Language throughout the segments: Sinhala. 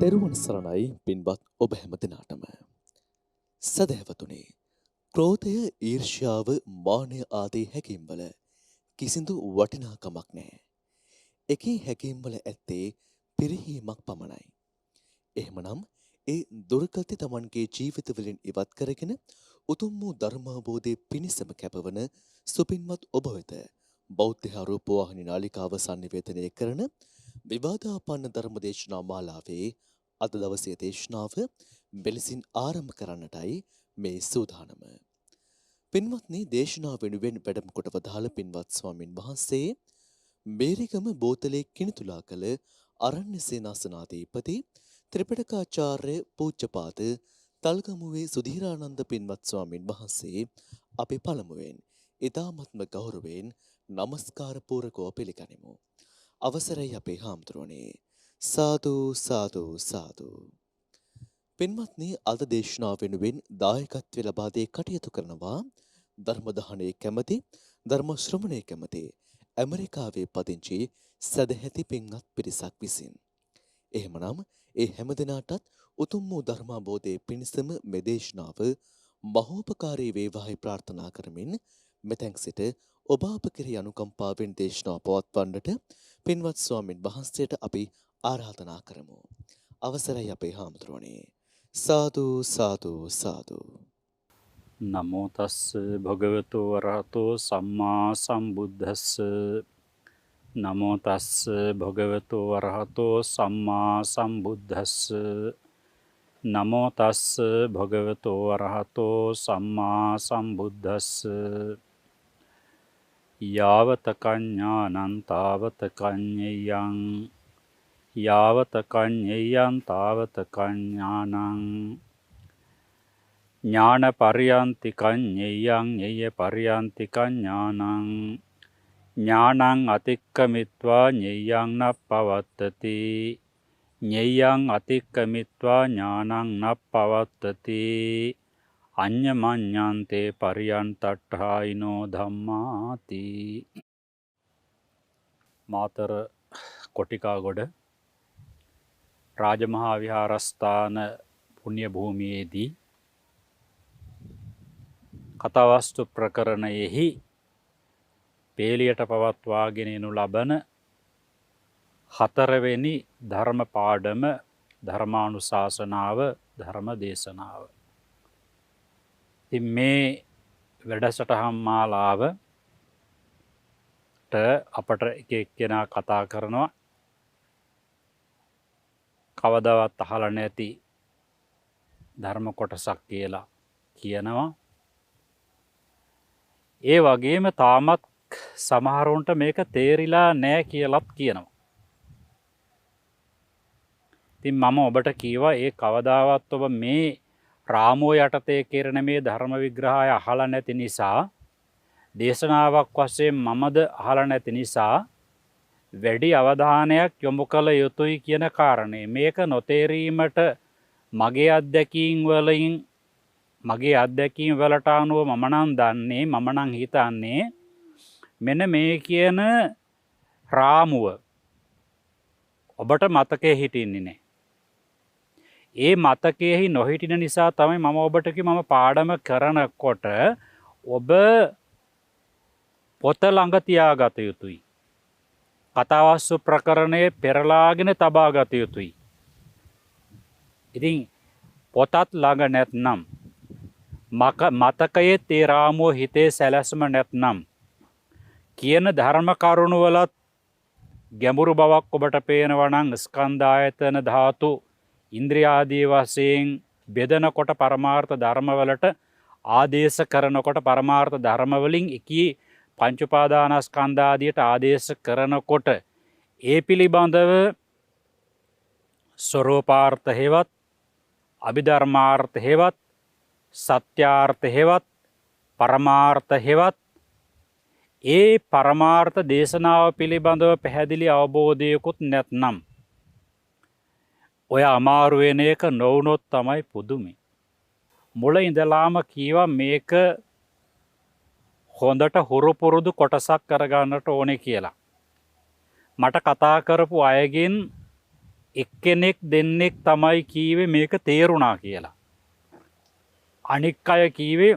තෙරුවන් සරණයි පින්වත් ඔබ හැම දෙනාටම. සදහැවතුනි, ක්‍රෝධය, ඊර්ෂ්‍යාව, මානය ආදී හැඟීම්වල කිසිදු වටිනාකමක් නැහැ. එකී හැඟීම්වල ඇත්තේ පිරිහීමක් පමණයි. එහෙමනම් ඒ දුර්ගති තමන්ගේ ජීවිතවලින් ඉවත් කරගෙන උතුම් වූ ධර්මාවබෝධය පිණිසම කැපවන සුපින්වත් ඔබ වෙත බෞද්ධ රූපවාහිනී නාලිකාව සංනිවේදනය කරන විවාදාපන්න ධර්ම දේශනා මාලාවේ අද දවසේ දේශනාව මෙලෙසින් ආරම්භ කරන්නටයි මේ සූදානම. පින්වත්නි, දේශනාව වෙනුවෙන් වැඩම කොට වදාළ පින්වත් ස්වාමින් වහන්සේ මේරිගම බෝතලේ කිනිතුලා කළ අරණ්‍ය සේනාසනාධිපති ත්‍රිපිටකාචාර්ය පූජ්‍යපාද තල්ගමුවේ සුධීරානන්ද පින්වත් ස්වාමින් වහන්සේ අපි පළමුවෙන් ඉතාමත්ම ගෞරවයෙන් නමස්කාර පූර්වකව පිළිගනිමු. අවසරයි අපේ හාමුදුරුවනේ. සාදු සාදු සාදු. පින්වත්නි, අද දේශනාව වෙනුවෙන් දායකත්වය ලබා දී කටයුතු කරනවා ධර්ම දාහනයේ කැමැති, ධර්ම ශ්‍රවණයේ කැමැති ඇමරිකාවේ පදිංචි සදැහැති පින්වත් පිරිසක් විසින්. එහෙමනම් ඒ හැම දිනාටත් උතුම් වූ ධර්මාබෝධයේ පිණිසම මේ දේශනාව මහෝපකාරී වේවායි ප්‍රාර්ථනා කරමින් මෙතෙන් සිට ඔබ අප කෙරෙහි අනුකම්පාවෙන් දේශනාව පවත්වන්නට පින්වත් ස්වාමින් වහන්සේට අපි ආරාධනා කරමු. අවසරයි අපේ හාමුදුරුවනේ. සාදු සාදු සාදු. නමෝ තස්ස භගවතු වරහතෝ සම්මා සම්බුද්දස්ස. නමෝ තස්ස භගවතු වරහතෝ සම්මා සම්බුද්දස්ස. නමෝ තස්ස භගවතු වරහතෝ සම්මා සම්බුද්දස්ස. යාවත කඤ්ඤානං තාවත කඤ්ඤයං යාවත කඤ්ඤයං තාවත කඤ්ඤානං ඥාන පරියන්ති කඤ්ඤයං ඤය පරියන්ති කඤ්ඤානං ඥානං අතික්කමිත්වා ඤයං නප්පවත්තති ඤයං අතික්කමිත්වා ඥානං නප්පවත්තති අඤ්ඤමඤ්ඤන්තේ පරියන්තට්ඨායිනෝ ධම්මාති. මාතර කොටිකාගොඩ රාජමහා විහාරස්ථාන පුණ්‍ය භූමියේදී කතාවස්තු ප්‍රකරණයෙහි පේලියට පවත්වාගෙන යනු ලබන 4 වෙනි ධර්ම පාඩම ධර්මානුශාසනාව ධර්ම දේශනාව. ඉතින් මේ වැඩසටහන් මාලාවට අපට එක එක්කෙනා කතා කරනවා කවදාවත් අහලා නැති ධර්ම කොටසක් කියලා කියනවා. ඒ වගේම තාමත් සමහරුන්ට මේක තේරිලා නැහැ කියලාත් කියනවා. ඉතින් මම ඔබට කීවා ඒ කවදාවත් ඔබ මේ රාමෝ යටතේ කෙරෙන මේ ධර්ම විග්‍රහය අහලා නැති නිසා, දේශනාවක් වශයෙන් මමද අහලා නැති නිසා වැඩි අවධානයක් යොමු කළ යුතුයි කියන කාරණේ. මේක නොතේරීමට මගේ අත්දැකීම් වලට අනුව මම නම් දන්නේ, මම නම් හිතන්නේ මෙන්න මේ කියන රාමුව ඔබට මතකයේ හිටින්නේ නැහැ. ඒ මතකයේහි නොහිටින නිසා තමයි මම ඔබට මම පාඩම කරනකොට ඔබ පොත ළඟ තියාගත යුතුයි. කතාවස්තු ප්‍රකරණයේ පෙරලාගෙන තබා ගත යුතුයි. ඉතින් පොතත් ළඟ නැත්නම්, මතකයේ තේ රාමුව හිතේ සැලැස්ම නැත්නම්, කියන ධර්ම කරුණු වලත් ගැඹුරු බවක් ඔබට පේනවා නම් ස්කන්ධ ආයතන ධාතු ඉන්ද්‍රියාදී වශයෙන් බෙදනකොට පරමාර්ථ ධර්මවලට ආදේශ කරනකොට පරමාර්ථ ධර්මවලින් එකී පංච උපාදානස්කන්ධ ආදියට ආදේශ කරනකොට ඒ පිළිබඳව ස්වરૂපාර්ථ හේවත්, අභිධර්මාර්ථ හේවත්, සත්‍යාර්ථ හේවත්, පරමාර්ථ හේවත් ඒ පරමාර්ථ දේශනාව පිළිබඳව පැහැදිලි අවබෝධයකුත් නැත්නම් ඔය අමාරු වෙන එක නොවුනොත් තමයි පුදුමයි. මුල ඉඳලාම කීවා මේක හොඳට හුරු පුරුදු කොටසක් කරගන්නට ඕනේ කියලා. මට කතා කරපු අයගෙන් එක්කෙනෙක් දෙන්නෙක් තමයි කීවේ මේක තේරුණා කියලා. අනික් අය කීවේ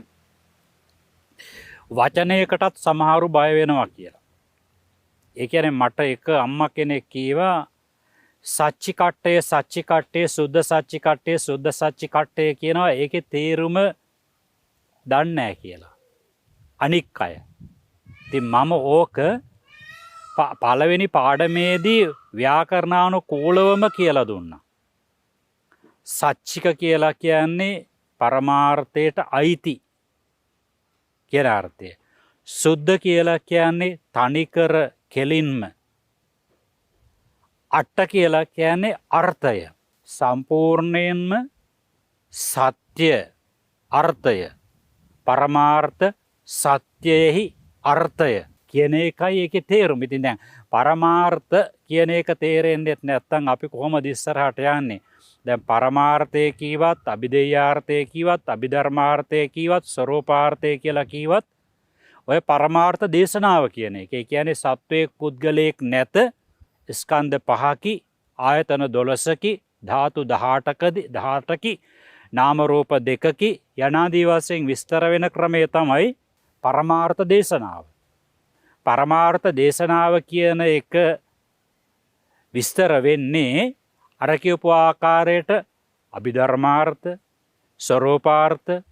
වචනයකටත් සමහරු බය වෙනවා කියලා. ඒ කියන්නේ මට එක අම්මා කෙනෙක් කීවා සච්චි කට්ටේ සුද්ධ සච්චි කට්ටේ කියනවා ඒකේ තේරුම දන්නේ නැහැ කියලා. අනික් අය. ඉතින් මම ඕක පළවෙනි පාඩමේදී ව්‍යාකරණානුකූලවම කියලා දුන්නා. සච්චික කියලා කියන්නේ පරමාර්ථයට අයිති කියලා අර්ථය. සුද්ධ කියලා කියන්නේ තනිකර කෙලින්ම. අට්ට කියලා කියන්නේ අර්ථය. සම්පූර්ණයෙන්ම සත්‍ය අර්ථය. පරමාර්ථ සත්‍යයෙහි අර්ථය කියන එකයි ඒකේ තේරුම. ඉතින් දැන් පරමාර්ථ කියන එක තේරෙන්නේ නැත්නම් අපි කොහොමද ඉස්සරහට යන්නේ? දැන් පරමාර්ථය කීවත්, අභිදේයාර්ථය කීවත්, අභිධර්මාර්ථය කීවත්, ස්වરૂපාර්ථය කියලා කීවත් ඔය පරමාර්ථ දේශනාව කියන එක. ඒ කියන්නේ සත්වයේ පුද්ගලයෙක් නැත ස්කන්ධ පහකි, ආයතන 12කි, ධාතු 18කි, නාම රූප දෙකකි යනාදී වශයෙන් විස්තර වෙන ක්‍රමය තමයි පරමාර්ථ දේශනාව. පරමාර්ථ දේශනාව කියන එක විස්තර වෙන්නේ අර කියපු ආකාරයට අභිධර්මාර්ථ, ස්වરૂපාර්ථ,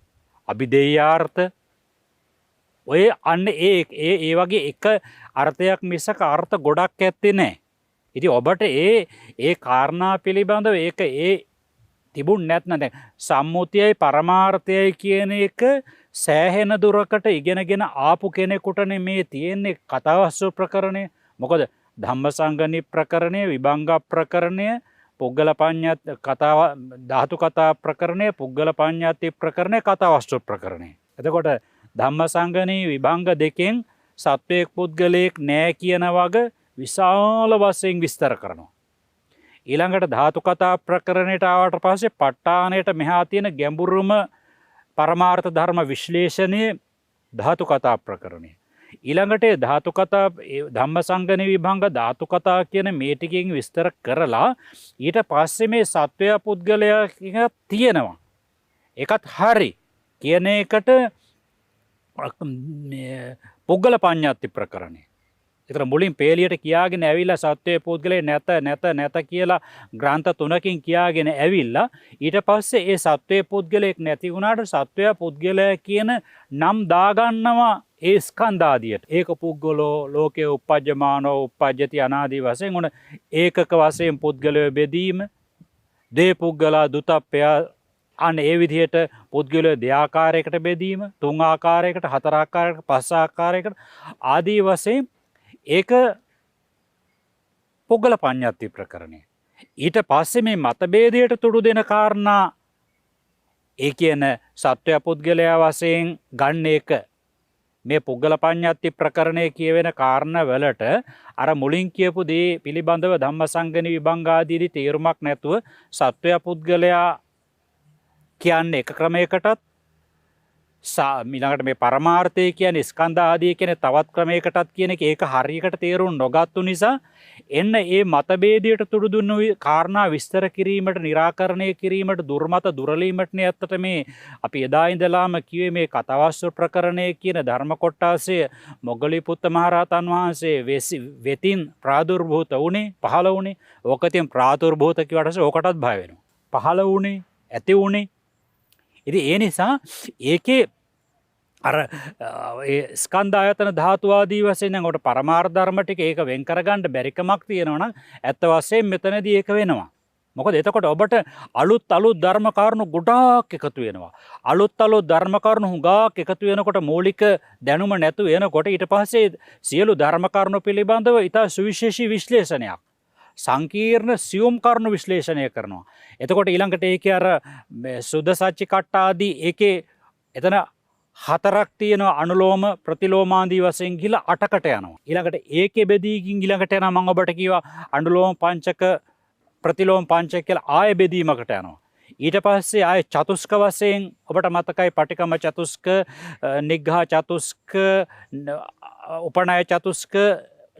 අභිදේයාර්ථ ඔය අන්න ඒ වගේ එක අර්ථයක් මිසක අර්ථ ගොඩක් ඇත්තේ නැහැ. ඉතින් ඔබට ඒ කාරණා පිළිබඳව ඒක තිබුණ නැත්නම් දැන් සම්මුතියයි පරමාර්ථයයි කියන එක සෑහෙන දුරකට ඉගෙනගෙන ආපු කෙනෙකුටනේ මේ තියෙන්නේ කතාවස්තු ප්‍රකරණය. මොකද ධම්මසංගණි ප්‍රකරණය, විභංග ප්‍රකරණය, පුද්ගල පඤ්ඤාත් කතාව, ධාතු කතා ප්‍රකරණය, පුද්ගල පඤ්ඤාති ප්‍රකරණය, කතාවස්තු ප්‍රකරණය. එතකොට ධම්මසංගණි විභංග දෙකෙන් සත්වයක් පුද්ගලයෙක් නෑ කියන වග විශාල වශයෙන් විස්තර කරනවා. ඊළඟට ධාතු කතා ප්‍රකරණයට ආවට පස්සේ ප ဋ ාණයට මෙහා තියෙන ගැඹුරුම පරමාර්ථ ධර්ම විශ්ලේෂණය ධාතු කතා ප්‍රකරණය. ඊළඟට ධාතු කතා ධම්මසංගණි විභංග ධාතු කතා කියන මේ ටිකෙන් විස්තර කරලා ඊට පස්සේ මේ සත්වයා පුද්ගලයා තියෙනවා. ඒකත් හරි කියන එකට පුද්ගල පඤ්ඤාති ප්‍රකරණය. ඒතර මුලින් පේලියට කියාගෙන ඇවිල්ලා සත්වයේ පුද්ගලයා නැත කියලා ග්‍රන්ථ 3කින් කියාගෙන ඇවිල්ලා ඊට පස්සේ ඒ සත්වයේ පුද්ගලයෙක් නැති වුණාට සත්වයා පුද්ගලයා කියන නම් දාගන්නවා ඒ ස්කන්ධාදියට. ඒක පුද්ගලෝ ලෝකේ උපජ්ජමානෝ උපජ්ජති අනාදී වශයෙන් උන ඒකක වශයෙන් පුද්ගලය බෙදීම දේ පුද්ගලා දුතප්පය අන්න ඒ විදිහට පුද්ගලය දෙආකාරයකට බෙදීම, තුන් ආකාරයකට, හතර ආකාරයකට, පස් ආකාරයකට ආදී වශයෙන් ඒක පුද්ගල පඤ්ඤාති ප්‍රකරණය. ඊට පස්සේ මේ මතභේදයට තුඩු දෙන කාරණා ඒ කියන සත්වය පුද්ගලයා වශයෙන් ගන්න එක මේ පුද්ගල පඤ්ඤාති ප්‍රකරණය කියවෙන කාරණා වලට අර මුලින් කියපු දේ පිළිබඳව ධම්මසංගණි විභංගාදීදී තේරුමක් නැතුව සත්වය පුද්ගලයා කියන්නේ එක ක්‍රමයකටත් ඊළඟට මේ පරමාර්ථය කියන්නේ ස්කන්ධ ආදී කියන තවත් ක්‍රමයකටත් කියන එක ඒක හරියකට තේරුම් නොගත්තු නිසා එන්න ඒ මතභේදයට තුඩු දුන්නු කාරණා විස්තර කිරීමට, निराකරණය කිරීමට, දුර්මත දුරලීමට නේ ඇත්තට මේ අපි එදා ඉඳලාම කිව්වේ මේ කතාවස්තු ප්‍රකරණය කියන ධර්ම කොටාසය මොග්ගලීපුත්ත මහරහතන් වහන්සේ වෙතින් ප්‍රාදුර්භූත වුණේ, පහළ වුණේ. ඕකතින් ප්‍රාදුර්භූත කියවට ඕකටත් බය වෙනවා. පහළ වුණේ, ඇති වුණේ. ඉතින් ඒ නිසා ඒකේ අර ස්කන්ධ ආයතන ධාතු ආදී වශයෙන් නම් උඩ පරමාර්ථ ධර්ම ටික ඒක වෙන් කරගන්න බැරිකමක් තියෙනවා නම් ඇත්ත වශයෙන් මෙතනදී ඒක වෙනවා. මොකද එතකොට ඔබට අලුත් ධර්ම කාරණු ගොඩාක් එකතු වෙනවා. අලුත් ධර්ම කාරණු හුඟක් එකතු වෙනකොට මූලික දැනුම නැතු වෙනකොට ඊට පස්සේ සියලු ධර්ම කාරණු පිළිබඳව ඉතා සුවිශේෂී විශ්ලේෂණයක්, සංකීර්ණ සියුම් කරුණු විශ්ලේෂණය කරනවා. එතකොට ඊළඟට ඒකේ අර සුද්ධ සච්චි කට්ටාදී ඒකේ එතන හතරක් තියෙනවා, අනුලෝම ප්‍රතිලෝමාදී වශයෙන් ගිහලා 8කට යනවා. ඊළඟට ඒකේ බෙදීකින් ඊළඟට යනවා මම ඔබට කිව්වා අනුලෝම පංචක ප්‍රතිලෝම පංචක කියලා ආය බෙදීමකට යනවා. ඊට පස්සේ ආය චතුස්ක වශයෙන් ඔබට මතකයි පටිකම චතුස්ක, නිග්ඝා චතුස්ක, උපනය චතුස්ක,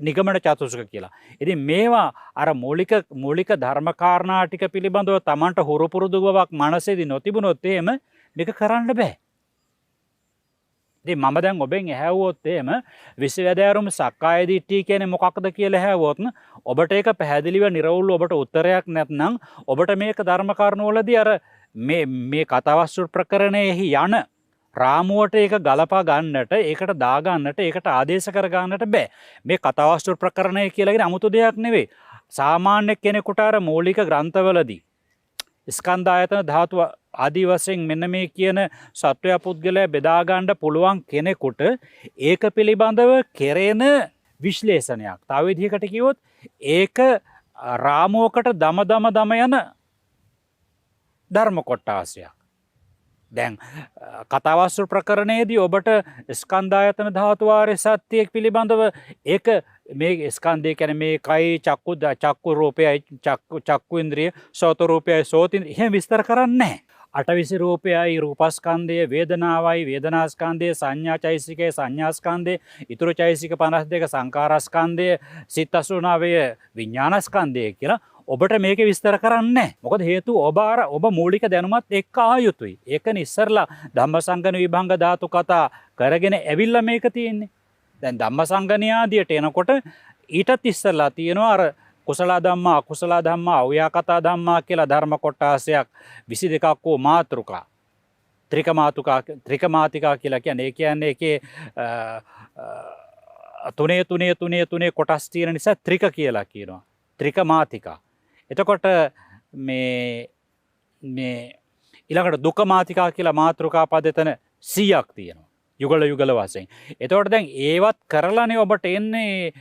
නිගමන චතුස්ක කියලා. ඉතින් මේවා අර මූලික ධර්මකාරණා ටික පිළිබඳව Tamanට හුරු පුරුදු බවක් මනසේදී නොතිබුණොත් එහෙම මේක කරන්න බෑ. ඉතින් මම දැන් ඔබෙන් ඇහැවුවොත් එහෙම විශ්වවිද්‍යාලයේම සක්කාය දිට්ඨිය කියන්නේ මොකක්ද කියලා ඇහැවුවොත් ඔබට ඒක පැහැදිලිව නිර්වුල්ව ඔබට උත්තරයක් නැත්නම් ඔබට මේක ධර්ම කරුණවලදී අර මේ කතාවස්තු ප්‍රකරණයෙහි යන රාමුවට ඒක ගලපා ගන්නට ඒකට දා ගන්නට ඒකට ආදේශ කර ගන්නට බෑ. මේ කතාවස්තු ප්‍රකරණය කියලා කියන 아무තු දෙයක් නෙවෙයි. සාමාන්‍ය කෙනෙකුට අර මූලික ග්‍රන්ථවලදී ස්කන්ධ ආයතන ධාතු ආදී වශයෙන් මෙන්න මේ කියන සත්වයා පුද්ගලයා බෙදා ගන්න පුළුවන් කෙනෙකුට ඒක පිළිබඳව කෙරෙන විශ්ලේෂණයක්. තව විදිහකට කිව්වොත් ඒක රාමුවකට දම යන ධර්ම කොටාසයක්. දැන් කතාවස්තු ප්‍රකරණයේදී ඔබට ස්කන්ධ ආයතන ධාතු වාරේ සත්‍යයක් පිළිබඳව ඒක මේ ස්කන්ධය කියන්නේ මේ කයි චක්කු රූපයයි චක්කු ඉන්ද්‍රිය සෝත රූපයයි සෝත ඉන්ද්‍රිය එහෙම විස්තර කරන්නේ නැහැ. අටවිසි රූපයයි රූපස්කන්ධය වේදනාවයි වේදනාස්කන්ධය සංඥා චෛසිකය සංඥාස්කන්ධය ඉතුරු චෛසික 52 සංකාරස්කන්ධය සිත් 89 විඥානස්කන්ධය කියලා ඔබට මේක විස්තර කරන්නේ නැහැ. මොකද හේතුව ඔබ මූලික දැනුමත් එක්ක ආයුතුයි. ඒකනේ ඉස්සරලා ධම්මසංගන විභංග ධාතු කතා කරගෙන ඇවිල්ලා මේක තියෙන්නේ. දැන් ධම්මසංගනියාදියට එනකොට ඊටත් ඉස්සරලා තියෙනවා අර කුසල ධම්මා අකුසල ධම්මා අව්‍යාකතා ධම්මා කියලා ධර්ම කොටාසයක් 22ක් වූ මාතෘකා ත්‍රිකමාතිකා කියලා කියන්නේ. ඒ කියන්නේ ඒකේ තුනේ කොටස් තියෙන නිසා ත්‍රික කියලා කියනවා. ත්‍රිකමාතිකා. එතකොට මේ ඊළඟට දුක්ඛමාතිකා කියලා මාතෘකා පදෙතන 100ක් තියෙනවා. යුගල වශයෙන්. එතකොට දැන් ඒවත් කරලානේ ඔබට එන්නේ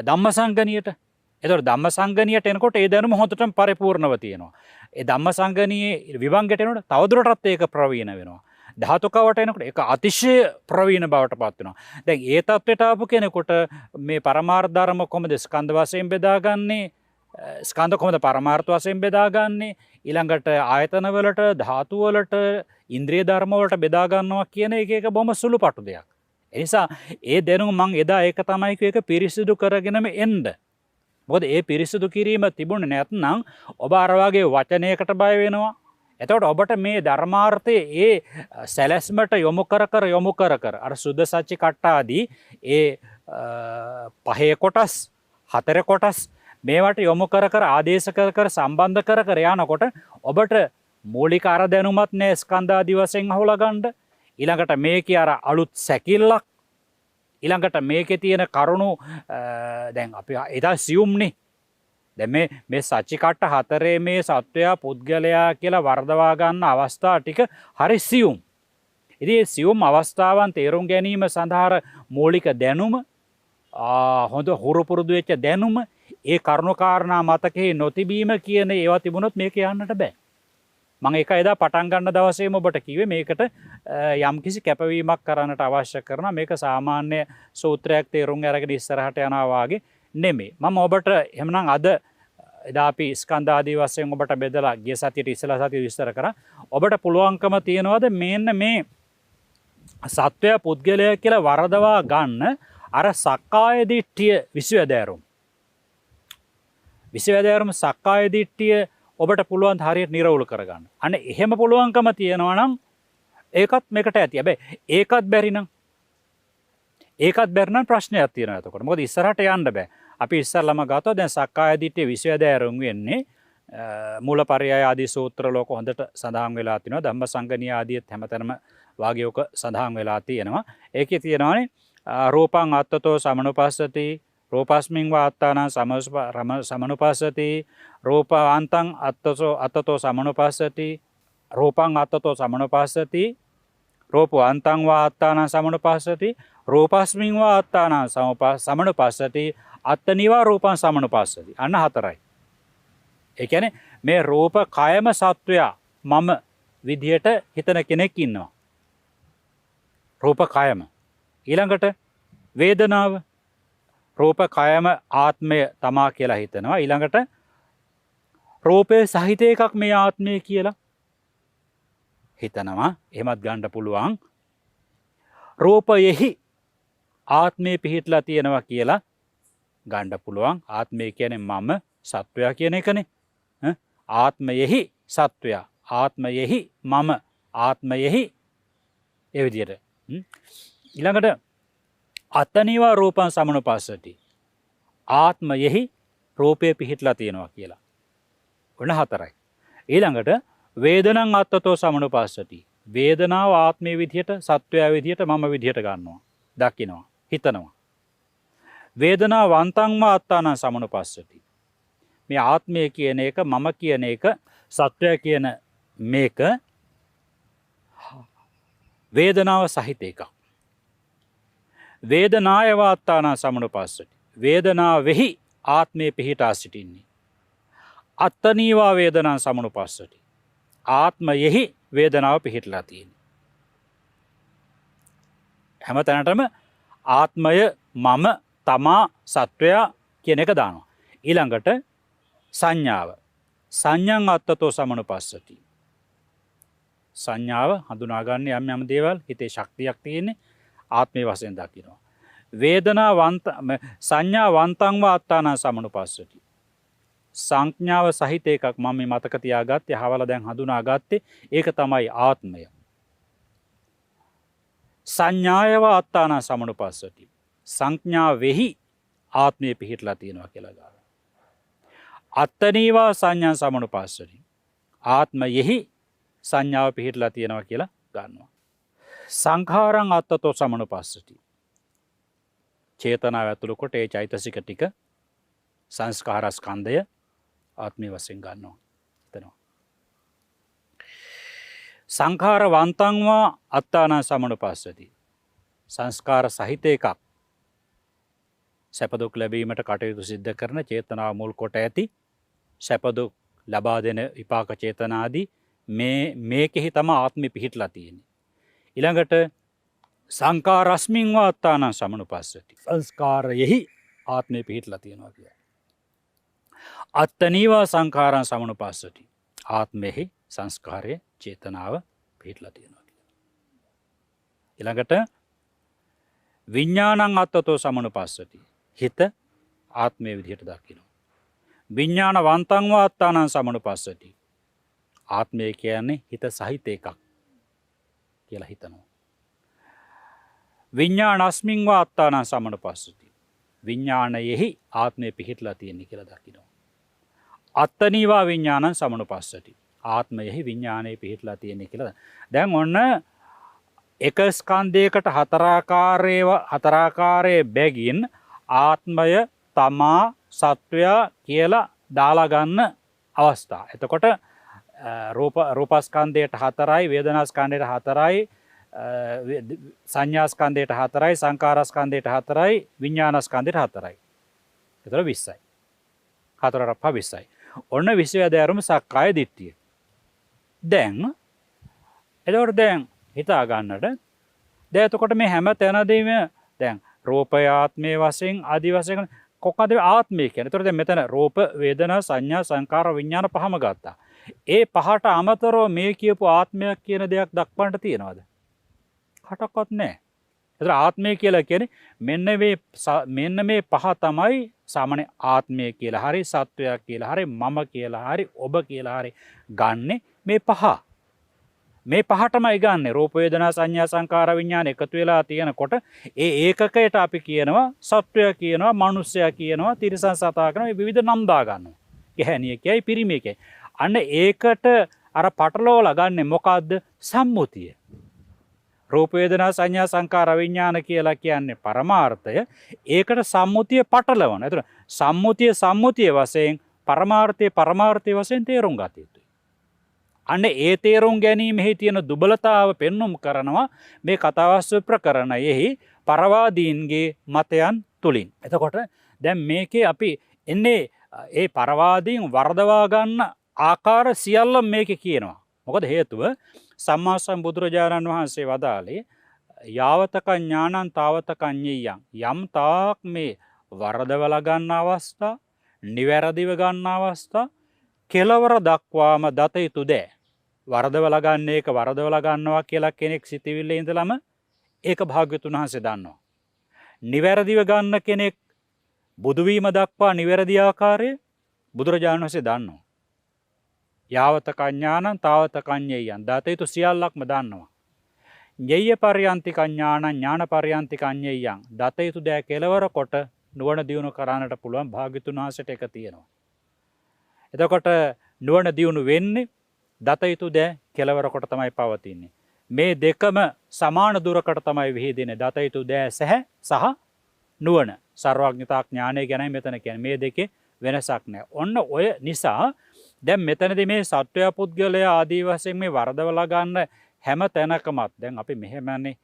ධම්මසංගනියට. එතකොට ධම්මසංගනියට එනකොට ඒ දැනුම හොඳටම පරිපූර්ණව තියෙනවා. ඒ ධම්මසංගනියේ විභංගයට එනකොට තවදුරටත් ඒක ප්‍රවීණ වෙනවා. ධාතුකවට එනකොට ඒක අතිශය ප්‍රවීණ බවට පත් වෙනවා. දැන් ඒ තත්ත්වයට ආපු කෙනෙකුට මේ පරමාර්ථ ධර්ම කොහොමද ස්කන්ධ වශයෙන් බෙදාගන්නේ? ස්කන්ධ කොහොමද පරමාර්ථ වශයෙන් බෙදාගන්නේ? ඊළඟට ආයතන වලට ධාතු වලට ඉන්ද්‍රිය ධර්ම වලට බෙදා ගන්නවා කියන එක බොහොම සුළුපටු දෙයක්. ඒ නිසා ඒ දැනුම මම එදා ඒක තමයි ඒක පිරිසිදු කරගෙනම එන්න. මොකද ඒ පිරිසිදු කිරීම තිබුණේ නැත්නම් ඔබ අර වගේ වචනයකට බය වෙනවා. එතකොට ඔබට මේ ධර්මාර්ථයේ ඒ සැලැස්මට යොමු කර අර සුද්ධ සච්චි කට්ටාදී ඒ පහේ කොටස් හතර කොටස් මේවට යොමු කර ආදේශ කර සම්බන්ධ කර යනකොට ඔබට මූලික අර දැනුමත් නෑ ස්කන්ධ ආදී වශයෙන් අහුලා ගන්න. ඊළඟට මේකේ අර අලුත් සැකිල්ලක් ඊළඟට මේකේ තියෙන කරුණු දැන් අපි එදා සියුම්නේ. දැන් මේ සච්චිකට්ට හතරේ මේ සත්වයා පුද්ගලයා කියලා වර්ධවා ගන්න අවස්ථා ටික හරි සියුම්. ඉතින් මේ සියුම් අවස්ථාවන් තේරුම් ගැනීම සඳහා මූලික දැනුම හොඳ හුරු පුරුදු වෙච්ච දැනුම ඒ කරුණු කාරණා මතකේ නොතිබීම කියන ඒවා තිබුණොත් මේක යන්නට බෑ. මම ඒක එදා පටන් ගන්න දවසේම ඔබට කිව්වේ මේකට යම්කිසි කැපවීමක් කරන්නට අවශ්‍ය කරනවා. මේක සාමාන්‍ය සූත්‍රයක් තේරුම් අරගෙන ඉස්සරහට යනවා වාගේ නෙමෙයි. මම ඔබට එහෙමනම් අද එදා අපි ස්කන්ධ ආදී වශයෙන් ඔබට බෙදලා ගිය සතියේ ඉස්සලා සතියේ විස්තර කරා. ඔබට පුළුවන්කම තියනවාද මෙන්න මේ සත්වය පුද්ගලයා කියලා වරදවා ගන්න අර සක්කාය දිට්ඨිය විශ්වවිද්‍යාලයේම සක්කාය දිට්ඨිය ඔබට පුළුවන් හරියට නිරවුල් කරගන්න. අනේ එහෙම පුළුවන්කම තියෙනවා නම් ඒකත් මේකට ඇති. හැබැයි ඒකත් බැරි නම් ප්‍රශ්නයක් තියෙනවා එතකොට. මොකද ඉස්සරහට යන්න බෑ. අපි ඉස්සරළම ගත්තොත් දැන් සක්කාය දිට්ඨිය විශ්වවිද්‍යාලයෙන් වෙන්නේ මූලපරයය ආදී සූත්‍ර ලෝක හොඳට සඳහන් වෙලා තිනවා. ධම්මසංගණීය ආදීත් හැමතැනම වාග්යෝක සඳහන් වෙලා තියෙනවා. ඒකේ තියෙනවානේ රූපං අත්තතෝ සමනුපස්සති රූපස්මින් වා අත්තානං සමනුපස්සති රූපාන්තං අත්තතෝ සමනුපස්සති රූපං අත්තතෝ සමනුපස්සති රූපාන්තං වා අත්තානං සමනුපස්සති රූපස්මින් වා අත්තානං සමනුපස්සති අත්තනිවා රූපං සමනුපස්සති. අන්න හතරයි. ඒ කියන්නේ මේ රූප කයම සත්වයා මම විදියට හිතන කෙනෙක් ඉන්නවා. රූප කයම. ඊළඟට වේදනාව රූප කයම ආත්මය තමා කියලා හිතනවා. ඊළඟට රූපේ සහිත එකක් මේ ආත්මය කියලා හිතනවා. එහෙමත් ගන්න පුළුවන්. රූපයෙහි ආත්මය පිහිටලා තියෙනවා කියලා ගණ්ඩ පුළුවන්. ආත්මය කියන මම සත්වයා කියන එකනේ. ආත්මයෙහි සත්වයා, ආත්මයෙහි මම, ආත්මයෙහි ඒ විදියට. ඊළඟට අත්තනීවා රූපං සමනුපස්සති. ආත්මයෙහි රූපය පිහිටලා තියෙනවා කියලා. ඔන්න 4යි. ඊළඟට වේදනං අත්තතෝ සමනුපස්සති. වේදනාව ආත්මය විදිහට, සත්වයා විදිහට, මම විදිහට ගන්නවා, දකිනවා, හිතනවා. වේදනා වන්තං අත්තානං සමනුපස්සති. මේ ආත්මය කියන එක, මම කියන එක, සත්වයා කියන මේක වේදනාව සහිත එකක්. වේදනායව අත්තානං සමනුපස්සති. වේදනාවෙහි ආත්මය පිහිටා සිටින්නේ. අත්තනීවා වේදනං සමනුපස්සති. ආත්මයෙහි වේදනාව පිහිටලා තියෙන්නේ. හැම තැනටම ආත්මය, මම, තමා, සත්වයා කියන එක දානවා. ඊළඟට සංඥාව. සංඥං අත්තතෝ සමනුපස්සති. සංඥාව හඳුනාගන්න යම් දේවල්, හිතේ ශක්තියක් තියෙන්නේ, ආත්මය වශයෙන් දකිනවා. වේදනා සංඥා වන්තං අත්තානං සමනුපස්සති. සංඥාව සහිත එකක් මම මේ මතක තියාගත්තේ, අහවල දැන් හඳුනාගත්තේ, ඒක තමයි ආත්මය. සංඥායව අත්තානං සමනුපස්සති. සංඥාවෙහි ආත්මය පිහිටලා තියෙනවා කියලා ගන්නවා. අත්තනීවා සංඥා සමනුපස්සති. ආත්මයෙහි සංඥාව පිහිටලා තියෙනවා කියලා ගන්නවා. සංඛාරං අත්තතෝ සමනුපස්සති. චේතනාව ඇතුළු කොට ඒ චෛතසික ටික, සංස්කාරස්කන්ධය ආත්මය වශයෙන් ගන්නවා, හිතනවා. සංඛාර වන්තංවා අත්තානං සමනුපස්සති. සංස්කාර සහිත එකක්, සැපදුක් ලැබීමට කටයුතු සිද්ධ කරන, චේතනාව මුල් කොට ඇති, සැපදුක් ලබා දෙන විපාක චේතනාදී මේකෙහි තම ආත්මය පිහිටලා තියෙන්නේ. ඊළඟට සංකාරස්මින්වා අත්තානං සමනුපස්සති. සංස්කාරයෙහි ආත්මය පිහිටලා තියෙනවා කියලා. අත්තනීවා සංඛාරං සමනුපස්සති. ආත්මයෙහි සංස්කාරය, චේතනාව පිහිටලා තියෙනවා කියලා. ඊළඟට විඥානං අත්තතෝ සමනුපස්සති. හිත ආත්මය විදිහට දකිනවා. විඥාන වන්තං වාත්තානං සමනුපස්සති. ආත්මය කියන්නේ හිත සහිත එකක් කියලා හිතනවා. විඥානස්මින් වාත්තානං සමනුපස්සති. විඥානයෙහි ආත්මය පිහිටලා තියෙන්නේ කියලා දකිනවා. අත්තනීවා විඥානං සමනුපස්සති. ආත්මයෙහි විඥානය පිහිටලා තියෙන්නේ කියලා. දැන් ඔන්න එක ස්කන්ධයකට හතරාකාරයේ බැගින් ආත්මය, තමා, සත්වයා කියලා දාලා ගන්න අවස්ථා. එතකොට රූපස්කන්ධයට 4යි, වේදනාස්කන්ධයට 4යි, සංඥාස්කන්ධයට 4යි, සංකාරස්කන්ධයට 4යි, විඥානස්කන්ධයට 4යි. එතකොට 20යි. 4 5 20යි. ඔන්න 20 වැදෑරුම සක්කාය දිට්ඨිය. දැන් එතකොට දැන් හිතා ගන්නට, දැන් එතකොට මේ හැම තැනදීම දැන් රූපයාත්මයේ වශයෙන් ආදි වශයෙන් කොහොමද ආත්මය කියන්නේ? එතකොට දැන් මෙතන රූප, වේදනා, සංඥා, සංකාර, විඥාන පහම ගත්තා. ඒ පහට අමතරව මේ කියපු ආත්මයක් කියන දෙයක් දක්වන්නට තියනවද? කටක්වත් නැහැ. එතකොට ආත්මය කියලා කියන්නේ මෙන්න මේ පහ තමයි සාමාන්‍ය ආත්මය කියලා හරි, සත්වයා කියලා හරි, මම කියලා හරි, ඔබ කියලා හරි ගන්නෙ මේ පහ. මේ පහටමයි ගන්නෙ. රූප, වේදනා, සංඥා, සංකාර, විඥාන එකතු වෙලා තියෙනකොට ඒ ඒකකයට අපි කියනවා සත්වයා කියනවා, මනුස්සයා කියනවා, තිරිසන් සතා කියනවා, මේ විවිධ නම් දා ගන්නවා. ගැහණිය කියයි, පිරිමිය කියයි. අන්න ඒකට අර පටලවලා ගන්නෙ මොකද්ද? සම්මුතිය. රූප, වේදනා, සංඥා, සංකාර, විඥාන කියලා කියන්නේ පරමාර්ථය. ඒකට සම්මුතිය පටලවන. ඒතර සම්මුතිය වශයෙන්, පරමාර්ථය වශයෙන් තේරුම් ගත යුතුයි. අන්න ඒ තේරුම් ගැනීමෙහි තියෙන දුබලතාව පෙන්눔 කරනවා මේ කතාවස්තු ප්‍රකරණයෙහි පරවාදීන්ගේ මතයන් තුලින්. එතකොට දැන් මේකේ අපි එන්නේ ඒ පරවාදීන් වර්ධවා ගන්න ආකාර සියල්ල මේකේ කියනවා. මොකද හේතුව සම්මා සම්බුදුරජාණන් වහන්සේ වදාළේ යාවතක ඥානං තාවතක ඤෙය්‍යං. යම් තාක් මේ වරදවලා ගන්න අවස්ථා, නිවැරදිව ගන්න අවස්ථා, කෙලවර දක්වාම දත යුතු දෑ. වරදවලා ගන්න එක වරදවලා ගන්නවා කියලා කෙනෙක් සිතවිල්ලේ ඉඳලම ඒක භාග්‍යවතුන් වහන්සේ දන්නවා. නිවැරදිව ගන්න කෙනෙක් බුදුවීම දක්වා නිවැරදි ආකාරය බුදුරජාණන් වහන්සේ දන්නවා. යාවත කඥානං තාවත කඤ්ඤේයං දත යුතු සියල්ලක්ම දන්නවා. ඤෙය්‍ය පර්යන්ති කඥානං ඥාන පර්යන්ති කඤ්ඤේයං දත යුතු දෑ කෙලවර කොට නුවණ දියුණු කරන්නට පුළුවන් භාග්‍යතුන් වහන්සේට එක තියෙනවා. එතකොට නුවණ දියුණු වෙන්නේ දත යුතු දෑ කෙලවර කොට තමයි පවතින්නේ. මේ දෙකම සමාන දුරකට තමයි විහිදෙන්නේ. දත යුතු දෑ සහ නුවණ. සර්වඥතා ඥානය ගැනයි මෙතන කියන්නේ. මේ දෙකේ වෙනසක් නැහැ. ඔන්න ඔය නිසා දැන් මෙතනදී මේ සත්වය පුද්ගලයා ආදී වශයෙන් මේ වරදවලා ගන්න හැම තැනකමත් දැන් අපි මෙහෙමනේ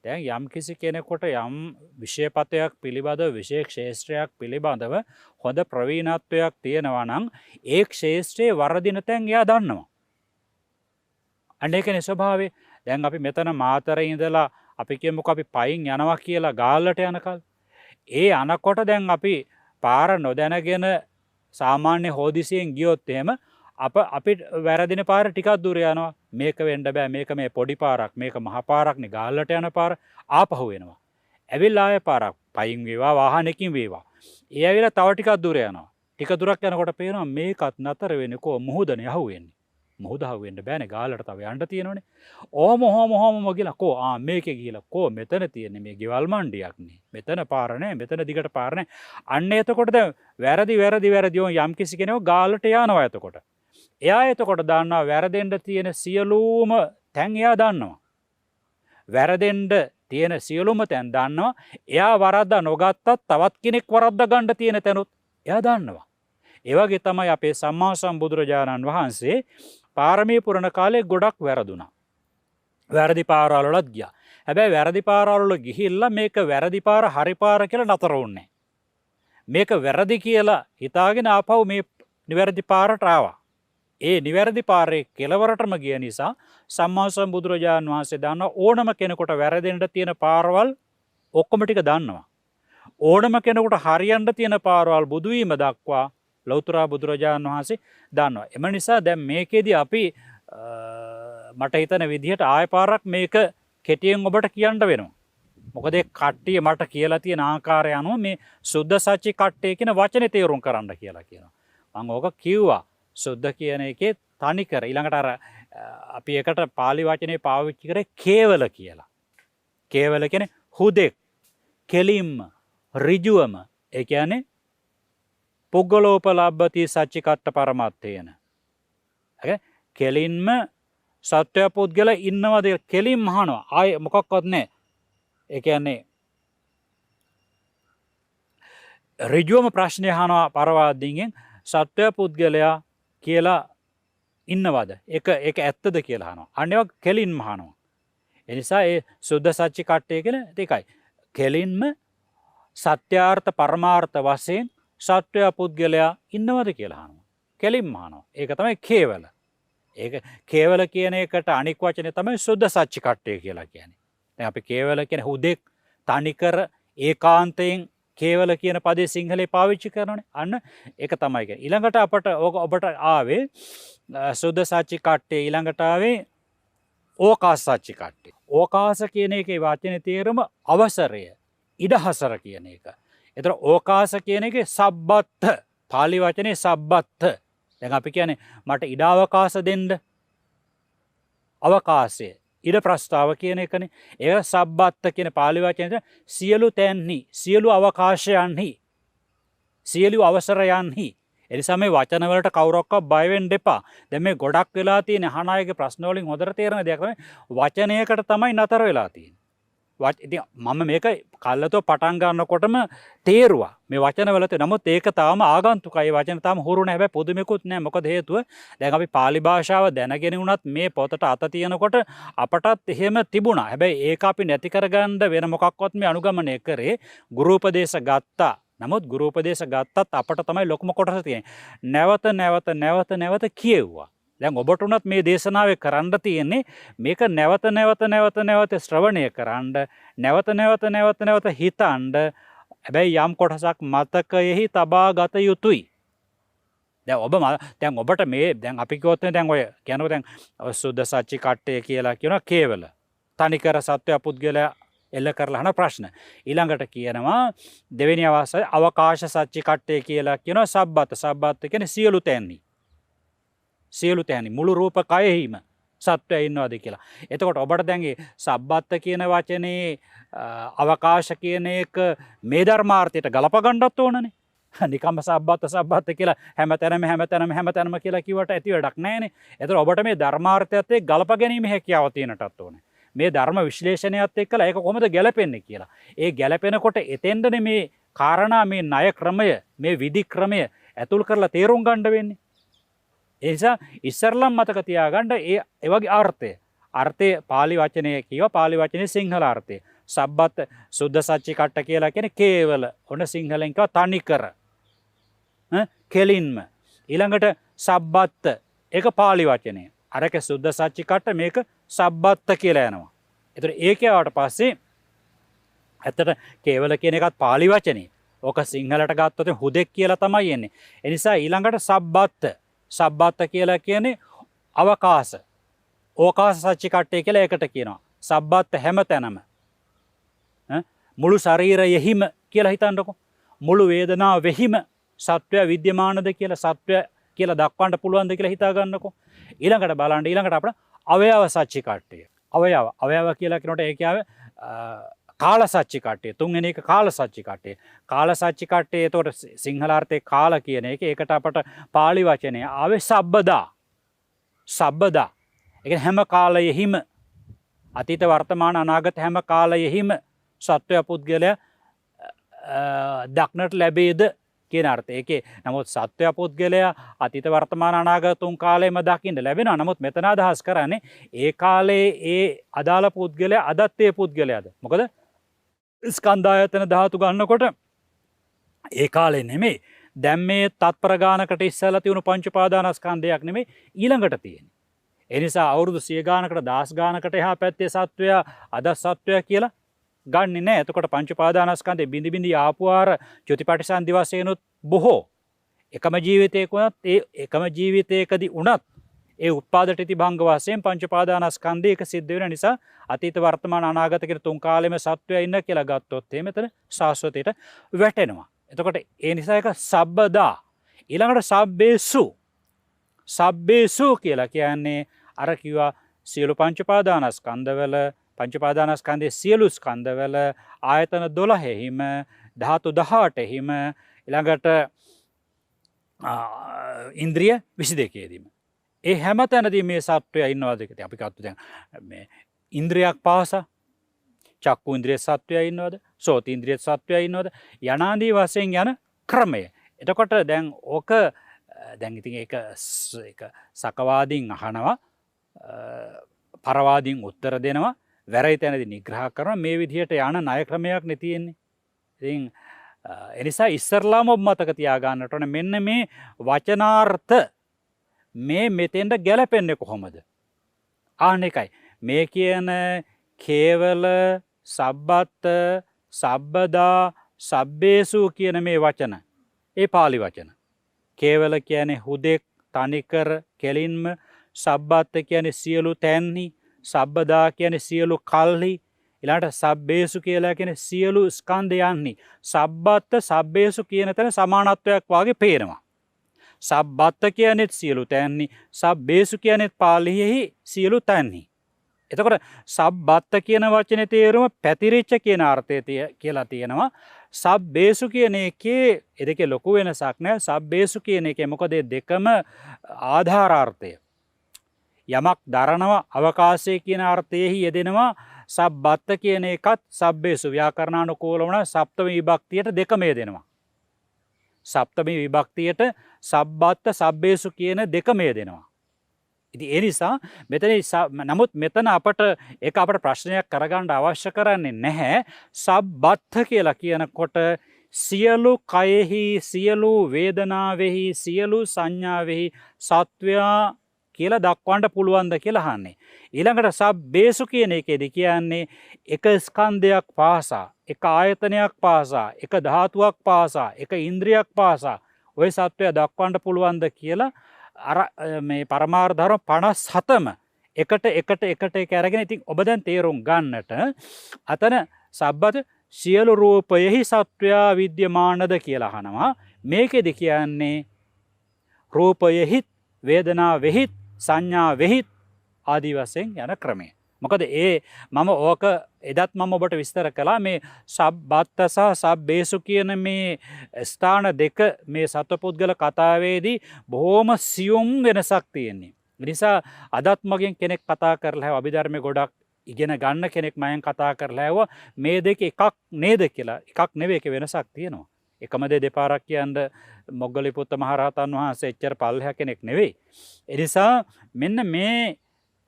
දැන් යම් කිසි කෙනෙකුට යම් විෂයපතයක් පිළිබඳව විශේෂ ක්ෂේත්‍රයක් පිළිබඳව හොඳ ප්‍රවීණත්වයක් තියෙනවා නම් ඒ ක්ෂේත්‍රයේ වරදින තැන් එයා දන්නවා. අන්න ඒකනේ ස්වභාවය. දැන් අපි මෙතන මාතරේ ඉඳලා අපි කියමුකෝ අපි පයින් යනවා කියලා ගාල්ලට යනකල් ඒ අනකොට දැන් අපි පාර නොදැනගෙන සාමාන්‍ය හෝදිසියෙන් ගියොත් එහෙම අපි වැරදින පාර ටිකක් දුර යනවා. මේක වෙන්න බෑ. මේක මේ පොඩි පාරක්. මේක මහ පාරක්නේ. ගාල්ලට යන පාර ආපහු වෙනවා. ඇවිල්ලා ආයෙ පාරක් පයින් වේවා වාහනයකින් වේවා. ඒ ඇවිල්ලා තව ටිකක් දුර යනවා. ටික දුරක් යනකොට පේනවා මේකත් නතර වෙන්නේ කො මුහුදනේ අහුවෙන්නේ. මුහුද අහුවෙන්න බෑනේ. ගාල්ලට තව යන්න තියෙනවනේ. ඔහොම ගිහලා කො මේකේ ගිහලා කො මෙතන තියෙන්නේ මේ ගෙවල් මණ්ඩියක්නේ. මෙතන පාර නෑ. මෙතන දිගට පාර නෑ. අන්න එතකොට දැන් වැරදි යම් කිසි කෙනෙක් ගාල්ලට යනවා එතකොට. එයා එතකොට දන්නවා වැරදෙන්න තියෙන සියලුම තැන් එයා දන්නවා. වැරදෙන්න තියෙන සියලුම තැන් දන්නවා. එයා වරද්ද නොගත්තත් තවත් කෙනෙක් වරද්ද ගන්න තියෙන තැනුත් එයා දන්නවා. ඒ වගේ තමයි අපේ සම්මා සම්බුදුරජාණන් වහන්සේ පාරමී පුරණ කාලේ ගොඩක් වැරදුනා. වැරදි පාරවල් වලත් ගියා. හැබැයි වැරදි පාරවල් වල ගිහිල්ලා මේක වැරදි පාර හරි පාර කියලා නතර වුණේ. මේක වැරදි කියලා හිතාගෙන ආපහු මේ නිවැරදි පාරට ආවා. ඒ නිවැරදි පාරේ කෙලවරටම ගිය නිසා සම්මා සම්බුදුරජාණන් වහන්සේ දන්නවා ඕනම කෙනෙකුට වැරදෙන්න තියෙන පාරවල් ඔක්කොම ටික දන්නවා. ඕනම කෙනෙකුට හරියන්න තියෙන පාරවල් බුදුවීම දක්වා ලෞතර බුදුරජාණන් වහන්සේ දන්නවා. එම නිසා දැන් මේකෙදි අපි මට හිතන විදිහට ආය පාරක් මේක කෙටියෙන් ඔබට කියන්න වෙනවා. මොකද ඒ කට්ටිය මට කියලා තියෙන ආකාරය අනුව මේ සුද්ධ සච්චි කට්ටේ කියන වචනේ තේරුම් කරන්න කියලා කියනවා. මම ඕක කිව්වා. සුද්ධ කියන එකේ තනිකර ඊළඟට අර අපි එකට පාලි වචනේ පාවිච්චි කරේ කේවල කියලා. කේවල කියන්නේ හුදෙක්, කෙලින්ම, ඍජුවම. ඒ කියන්නේ පුග්ගලෝපලබ්බති සච්චිකට්ඨ පරමත්තේන. කෙලින්ම සත්‍ය පුද්ගල ඉන්නවද කෙලින්ම අහනවා. ආයේ මොකක්වත් නැහැ. ඒ කියන්නේ ඍජුවම ප්‍රශ්නේ අහනවා පරවාදීන්ගෙන් සත්‍ය පුද්ගලයා කියලා ඉන්නවද? ඒක ඇත්තද කියලා අහනවා. අන්නේව කෙලින්ම අහනවා. ඒ නිසා ඒ සුද්ධ සච්චි කට්ටේ කියලා ඒකයි. කෙලින්ම සත්‍යාර්ථ පරමාර්ථ වශයෙන් සත්‍ය පුද්ගලයා ඉන්නවද කියලා අහනවා. කෙලින්ම අහනවා. ඒක තමයි කේවල. ඒක කේවල කියන එකට අනික් වචනේ තමයි සුද්ධ සච්චි කට්ටේ කියලා කියන්නේ. දැන් අපි කේවල කියන හුදෙක් තනිකර ඒකාන්තයෙන් කේවල කියන පදේ සිංහලේ පාවිච්චි කරනවානේ. අන්න ඒක තමයි කියන්නේ. ඊළඟට ඔබට ආවේ සුද්ධ සච්චි කට්ටේ ඊළඟට ආවේ ඕකාස සච්චි කට්ටේ. ඕකාස කියන එකේ වචනේ තේරුම අවසරය, ඉඩහසර කියන එක. ඒතර ඕකාස කියන එකේ සබ්බත්ත පාලි වචනේ සබ්බත්ත. දැන් අපි කියන්නේ මට ඉඩ අවකාශ දෙන්න. අවකාශය ඉඩ ප්‍රස්තාව කියන එකනේ. ඒක සබ්බත්ත කියන පාලි වචනේ සියලු තැන්හි, සියලු අවකාශයන්හි, සියලු අවසරයන්හි. එනිසා මේ වචන වලට කවුරක්වත් බය වෙන්න එපා. දැන් මේ ගොඩක් වෙලා තියෙන අහන අයගේ ප්‍රශ්න වලින් හොඳට තේරෙන දෙයක් තමයි වචනයකට තමයි නතර වෙලා තියෙන්නේ. ඉතින් මම මේක කල්ලාතෝ පටන් ගන්නකොටම තේරුවා මේ වචනවල තියෙන. නමුත් ඒක තාම ආගන්තුකයි. වචන තාම හුරු නැහැ. හැබැයි පුදුමෙකුත් නැහැ. මොකද හේතුව දැන් අපි pāli භාෂාව දැනගෙන වුණත් මේ පොතට අත තියනකොට අපටත් එහෙම තිබුණා. හැබැයි ඒක අපි නැති කරගන්න වෙන මොකක්වත් මේ අනුගමනය කරේ ගුරු උපදේශ ගත්තා. නමුත් ගුරු උපදේශ ගත්තත් අපට තමයි ලොකුම කොටස තියෙන්නේ. නැවත කියෙව්වා. දැන් ඔබට උනත් මේ දේශනාවේ කරන්න තියෙන්නේ මේක නැවත ශ්‍රවණය කරන්න, නැවත හිතන්න. හැබැයි යම් කොටසක් මතකයෙහි තබා ගත යුතුයි. දැන් ඔබට මේ දැන් අපි කිව්වොත් දැන් ඔය කියනවා දැන් සුද්ධ සච්චි කට්ටේ කියලා කියනවා කේවල. තනිකර සත්‍ය පුද්ගලයා එල්ල කරලා අහන ප්‍රශ්න. ඊළඟට කියනවා දෙවෙනි අවස්ථාවේ අවකාශ සච්චිකට්ඨය කියලා කියනවා සබ්බත්. සබ්බත් කියන්නේ සියලු තැන්හි. සියලු තැන්හි මුළු රූප කයෙහිම සත්වය ඉන්නවාද කියලා. එතකොට ඔබට දැන් සබ්බත් කියන වචනේ අවකාශ කියන එක මේ ධර්මාර්ථයට ගලප ගන්නත් ඕනනේ. නිකම්ම සබ්බත් කියලා හැමතැනම කියලා කිව්වට ඇති වැඩක් නැහැනේ. එතකොට ඔබට මේ ධර්මාර්ථයත් එක්ක ගලප ගැනීම හැකියාව තියෙනටත් ඕනේ. මේ ධර්ම විශ්ලේෂණයත් එක්කලා ඒක කොහොමද ගැලපෙන්නේ කියලා. ඒ ගැලපෙනකොට එතෙන්දනේ මේ කාරණා මේ ණය ක්‍රමය මේ විධි ක්‍රමය ඇතුල් කරලා තේරුම් ගන්න වෙන්නේ. ඒ නිසා ඉස්සරලම් මතක තියාගන්න ඒ වගේ අර්ථය පාලි වචනය කියව පාලි වචනේ සිංහල අර්ථය. සබ්බත් සුද්ධ සච්චිකට්ඨ කියලා කියන්නේ කේවල. ඔන්න සිංහලෙන් කියව තනිකර. කෙලින්ම. ඊළඟට සබ්බත් ඒක පාලි වචනය. අරක සුද්ධ සච්චිකට්ඨ මේක සබ්බත් කියලා යනවා. ඒතර ඒකේ ආවට පස්සේ ඇත්තට කේවල කියන එකත් පාලි වචනේ. ඕක සිංහලට ගත්තොත් හුදෙක් කියලා තමයි එන්නේ. ඒ නිසා ඊළඟට සබ්බත් කියලා කියන්නේ අවකාශ. ඕකාශ සච්චිකට්ඨය කියලා ඒකට කියනවා. සබ්බත් හැමතැනම. මුළු ශරීරයෙහිම කියලා හිතන්නකො. මුළු වේදනාව වෙහිම සත්වය විද්‍යමානද කියලා සත්වය කියලා දක්වන්න පුළුවන්ද කියලා හිතා ගන්නකො. ඊළඟට බලන්න ඊළඟට අපිට අවයව සච්චිකට්ඨය. අවයව කියලා කියනකොට ඒ කියන්නේ කාල සච්චිකට්ඨය. තුන්වෙනි එක කාල සච්චිකට්ඨය. කාල සච්චිකට්ඨය එතකොට සිංහලාර්ථයේ කාල කියන එක ඒකට අපට පාලි වචනය ආවේ සබ්බදා. ඒ කියන්නේ හැම කාලයෙහිම අතීත වර්තමාන අනාගත හැම කාලයෙහිම සත්වය පුද්ගලයා දක්නට ලැබේද කියන අර්ථය. ඒකේ නමුත් සත්වය පුද්ගලයා අතීත වර්තමාන අනාගත තුන් කාලෙම දකින්න ලැබෙනවා. නමුත් මෙතන අදහස් කරන්නේ ඒ කාලේ ඒ අදාළ පුද්ගලයා අදත් ඒ පුද්ගලයාද. මොකද ස්කන්ධායතන ධාතු ගන්නකොට ඒ කාලේ නෙමෙයි. දැන් මේ තත්පර ගානකට ඉස්සලා තියුණු පංච උපාදානස්කන්ධයක් නෙමෙයි ඊළඟට තියෙන්නේ. ඒ නිසා අවුරුදු 100 ගානකට 10 ගානකට එහා පැත්තේ සත්වයා අද සත්වයා කියලා ගන්නෙ නෑ. එතකොට පංච උපාදානස්කන්ධේ බිඳි බිඳි ආපුවාර චුතිපටිසන්ධි වශයෙන්ුත් බොහෝ එකම ජීවිතයක වුණත් ඒ එකම ජීවිතයකදී වුණත් ඒ උත්පාදටි භංග වශයෙන් පංච උපාදානස්කන්ධය එක සිද්ධ වෙන නිසා අතීත වර්තමාන අනාගත කියන තුන් කාලෙම සත්වයා ඉන්න කියලා ගත්තොත් එහෙම එතන සාස්වතයට වැටෙනවා. එතකොට ඒ නිසා එක සබ්බදා ඊළඟට සබ්බේසු කියලා කියන්නේ අර කිව්වා සියලු පංච උපාදානස්කන්ධවල පංච උපාදානස්කන්ධයේ සියලු ස්කන්ධවල ආයතන 12හිම ධාතු 18හිම ඊළඟට ඉන්ද්‍රිය 22 ඒ හැම තැනදී මේ සත්වයා ඉන්නවාද කියලා අපි ගත්තා. දැන් මේ ඉන්ද්‍රියක් පාසා චක්කු ඉන්ද්‍රිය සත්වයා ඉන්නවද? සෝත ඉන්ද්‍රිය සත්වයා ඉන්නවද? යනාදී වශයෙන් යන ක්‍රමය. එතකොට දැන් ඕක දැන් ඉතින් ඒක සකවාදීන් අහනවා පරවාදීන් උත්තර දෙනවා වැරදි තැනදී නිග්‍රහ කරනවා මේ විදිහට යන ණය ක්‍රමයක් නේ තියෙන්නේ. ඉතින් එනිසා ඉස්සරලාම ඔබ මතක තියාගන්නට ඕනේ මෙන්න මේ වචනාර්ථ මේ මෙතෙන්ට ගැලපෙන්නේ කොහොමද? ආනෙකයි මේ කියන කේවල සබ්බත් සබ්බදා සබ්බේසු කියන මේ වචන ඒ පාලි වචන. කේවල කියන්නේ හුදෙක් තනිකර කෙලින්ම සබ්බත් කියන්නේ සියලු තැන්හි සබ්බදා කියන්නේ සියලු කල්හි ඊළඟට සබ්බේසු කියලා කියන්නේ සියලු ස්කන්ධයන්හි සබ්බත් සබ්බේසු කියන තැන සමානත්වයක් වාගේ පේනවා. සබ්බත් කියන්නේ සියලු තැන්හි සබ්බේසු කියන්නේ පාලියෙහි සියලු තැන්හි. එතකොට සබ්බත් කියන වචනේ තේරුම පැතිරිච්ච කියන අර්ථය කියලා තියෙනවා. සබ්බේසු කියන එකේ දෙකේ ලොකු වෙනසක් නැහැ. සබ්බේසු කියන එකේ මොකද දෙකම ආධාරාර්ථය. යමක් දරනවා අවකාශය කියන අර්ථයෙහි යෙදෙනවා. සබ්බත් කියන එකත් සබ්බේසු ව්‍යාකරණානුකූල වුණ සප්තම විභක්තියට දෙකම යෙදෙනවා. සප්තම විභක්තියට සබ්බත් සබ්බේසු කියන දෙකම යෙදෙනවා. ඉතින් ඒ නිසා මෙතන නමුත් මෙතන අපට ප්‍රශ්නයක් කරගන්න අවශ්‍ය කරන්නේ නැහැ. සබ්බත් කියලා කියනකොට සියලු කයෙහි සියලු වේදනාවෙහි සියලු සංඥාවෙහි සත්වයා කියලා දක්වන්න පුළුවන්ද කියලා අහන්නේ. ඊළඟට සබ්බේසු කියන එකේදී කියන්නේ එක ස්කන්ධයක් පාසා, එක ආයතනයක් පාසා, එක ධාතුවක් පාසා, එක ඉන්ද්‍රියක් පාසා ওই සත්වයා දක්වන්න පුළුවන්ද කියලා අර මේ පරමාර්ථ ධර්ම 57ම එකට අරගෙන ඉතින් ඔබ දැන් තේරුම් ගන්නට අතන සබ්බත සියලු රූපයෙහි සත්වයා විද්‍යමානද කියලා අහනවා. මේකෙදි කියන්නේ රූපයෙහිත් වේදනාවෙහිත් සංඥාවෙහිත් ආදී වශයෙන් යන ක්‍රමය. මොකද මම ඕක එදත් මම ඔබට විස්තර කළා මේ සබ්බත්ත සහ සබ්බේසු කියන මේ ස්ථාන දෙක මේ සත්වපුද්ගල කතාවේදී බොහොම සියුම් වෙනසක් තියෙන්නේ. නිසා අදත් මගෙන් කෙනෙක් කතා කරලා හැව අභිධර්මයේ ගොඩක් ඉගෙන ගන්න කෙනෙක් මයෙන් කතා කරලා හැව මේ දෙක එකක් නේද කියලා. එකක් නෙවෙයි, ඒක වෙනසක් තියෙනවා. එකම දේ දෙපාරක් කියන්න මොග්ගලිපුත්ත මහරහතන් වහන්සේ එච්චර පල්ලෙහා කෙනෙක් නෙවෙයි. ඒ නිසා මෙන්න මේ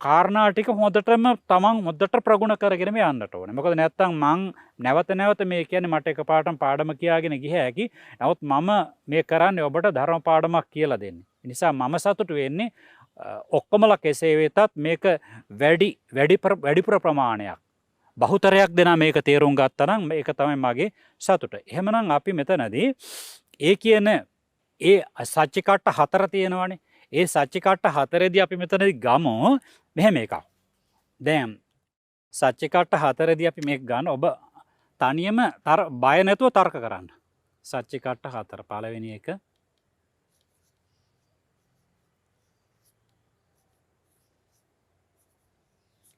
කාරණා ටික හොඳටම තමන් හොඳට ප්‍රගුණ කරගෙන මේ යන්නට ඕනේ. මොකද නැත්තම් මං නැවත මේ කියන්නේ මට එකපාරටම පාඩම කියාගෙන ගිය හැකි. නමුත් මම මේ කරන්නේ ඔබට ධර්ම පාඩමක් කියලා දෙන්නේ. ඒ නිසා මම සතුටු වෙන්නේ ඔක්කොමලා කෙසේ වෙතත් මේක වැඩිපුර ප්‍රමාණයක් බහුතරයක් දෙනා මේක තේරුම් ගත්තා නම් මේක තමයි මගේ සතුට. එහෙමනම් අපි මෙතනදී ඒ කියන ඒ සච්චිකට්ට 4 තියෙනවානේ. ඒ සච්චිකට්ට 4දී අපි මෙතනදී ගමු මෙහෙම එකක්. දැන් සච්චිකට්ට 4දී අපි මේක ගන්න ඔබ තනියම බය නැතුව තර්ක කරන්න. සච්චිකට්ට 4 පළවෙනි එක.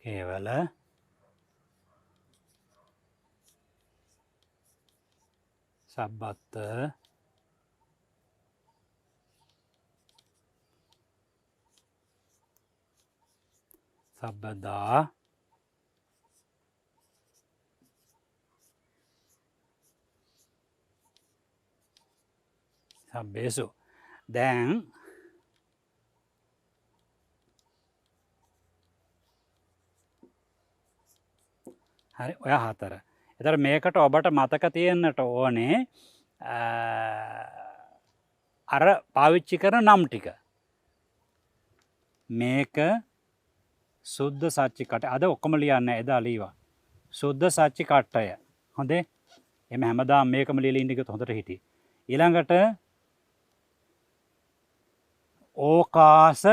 කේවල සබ්බත්ත සබ්බදා සබ්බේසු. දැන් හරි ඔය 4. එතකොට මේකට ඔබට මතක තියෙන්නට ඕනේ අර පාවිච්චි කරන නම් ටික. මේක සුද්ධ සච්චිකට්ඨය. අද ඔක්කොම ලියන්නේ එදා ලීවා. සුද්ධ සච්චිකට්ඨය. හොඳේ. එමෙ හැමදාම මේකම ලියලා ඉන්න එක හොඳට හිටියේ. ඊළඟට ඕකාස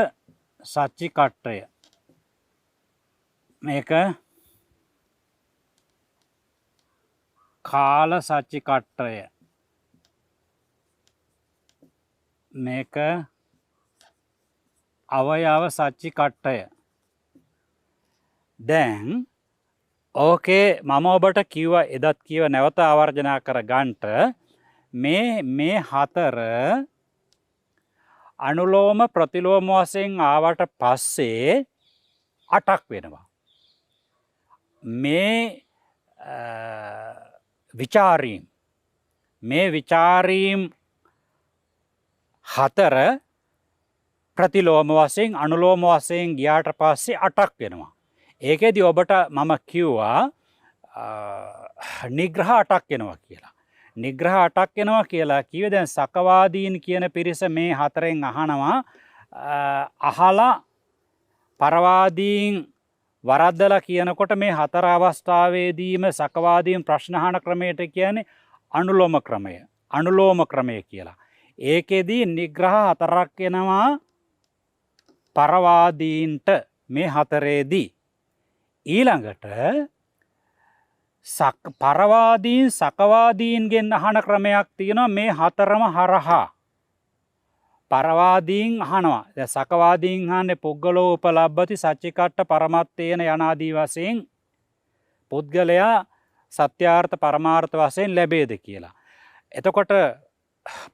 සච්චිකට්ඨය. මේක කාල සච්චිකට්ඨය. මේක අවයව සච්චිකට්ඨය. දැන් ඕකේ මම ඔබට කිව්වා එදත් කිව්ව නැවත ආවර්ජනා කර ගන්නට මේ 4 අනුලෝම ප්‍රතිලෝම වශයෙන් ආවට පස්සේ 8ක් වෙනවා. මේ විචාරීම් 4 ප්‍රතිලෝම වශයෙන් අනුලෝම වශයෙන් ගියාට පස්සේ 8ක් වෙනවා. ඒකෙදි ඔබට මම කිව්වා නිග්‍රහ 8ක් එනවා කියලා. නිග්‍රහ 8ක් එනවා කියලා කිව්වේ දැන් සකවාදීන් කියන පිරිස මේ 4න් අහනවා. අහලා පරවාදීන් වරද්දලා කියනකොට මේ 4 අවස්ථාවේදීම සකවාදීන් ප්‍රශ්න අහන ක්‍රමයට කියන්නේ අනුලෝම ක්‍රමය. අනුලෝම ක්‍රමය කියලා. ඒකෙදී නිග්‍රහ 4ක් එනවා පරවාදීන්ට මේ 4ේදී. ඊළඟට පරවාදීන් සකවාදීන්ගෙන් අහන ක්‍රමයක් තියෙනවා මේ 4ම හරහා. පරවාදීන් අහනවා. දැන් සකවාදීන් අහන්නේ පුද්ගලෝ උපලබ්ධති සච්චිකට්ඨ පරමත්තේන යනාදී වශයෙන් පුද්ගලයා සත්‍යාර්ථ පරමාර්ථ වශයෙන් ලැබේද කියලා. එතකොට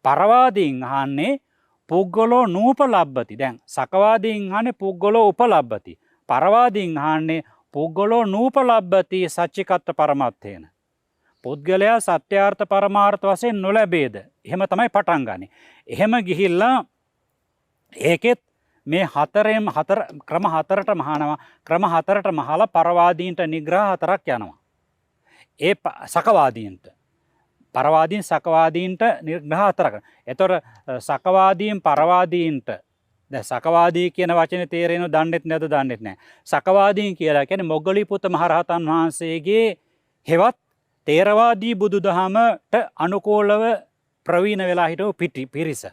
පරවාදීන් අහන්නේ පුද්ගලෝ නූපලබ්ධති. දැන් සකවාදීන් අහන්නේ පුද්ගලෝ උපලබ්ධති. පරවාදීන් අහන්නේ පුද්ගලෝ නූපලබ්ධති සච්චිකත්ත පරමත්තේන. පුද්ගලයා සත්‍යාර්ථ පරමාර්ථ වශයෙන් නොලැබේද. එහෙම තමයි පටන් ගන්නේ. එහෙම ගිහිල්ලා ඒකෙත් මේ ක්‍රම 4ට මහනවා. ක්‍රම 4ට මහලා පරවාදීන්ට නිග්‍රහ 4ක් යනවා. ඒ සකවාදීන්ට පරවාදීන් සකවාදීන්ට නිග්‍රහ 4ක්. එතකොට සකවාදීන් පරවාදීන්ට දැන් සකවාදී කියන වචනේ තේරෙනව දන්නෙත් නැද්ද දන්නෙත් නැහැ. සකවාදීන් කියලා කියන්නේ මොග්ගලිපුත්ත මහරහතන් වහන්සේගේ හෙවත් තේරවාදී බුදුදහමට අනුකූලව ප්‍රවීණ වෙලා හිටපු පිරිස.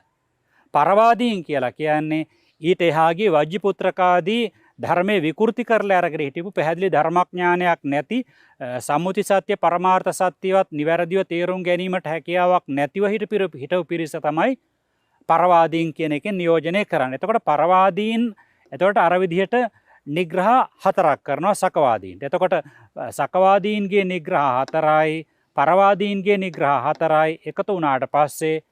පරවාදීන් කියලා කියන්නේ ඊට එහාගේ වජ්ජිපුත්‍රකාදී ධර්මයේ විකෘති කරලා අරගෙන හිටපු පැහැදිලි ධර්මඥානයක් නැති සම්මුති සත්‍ය පරමාර්ථ සත්‍යවත් නිවැරදිව තේරුම් ගැනීමට හැකියාවක් නැතිව හිටපු පිරිස තමයි පරවාදීන් කියන එකෙන් නියෝජනය කරන්නේ. එතකොට පරවාදීන් එතකොට අර විදිහට නිග්‍රහ හතරක් කරනවා සකවාදීන්ට. එතකොට සකවාදීන්ගේ නිග්‍රහ හතරයි පරවාදීන්ගේ නිග්‍රහ හතරයි එකතු වුණාට පස්සේ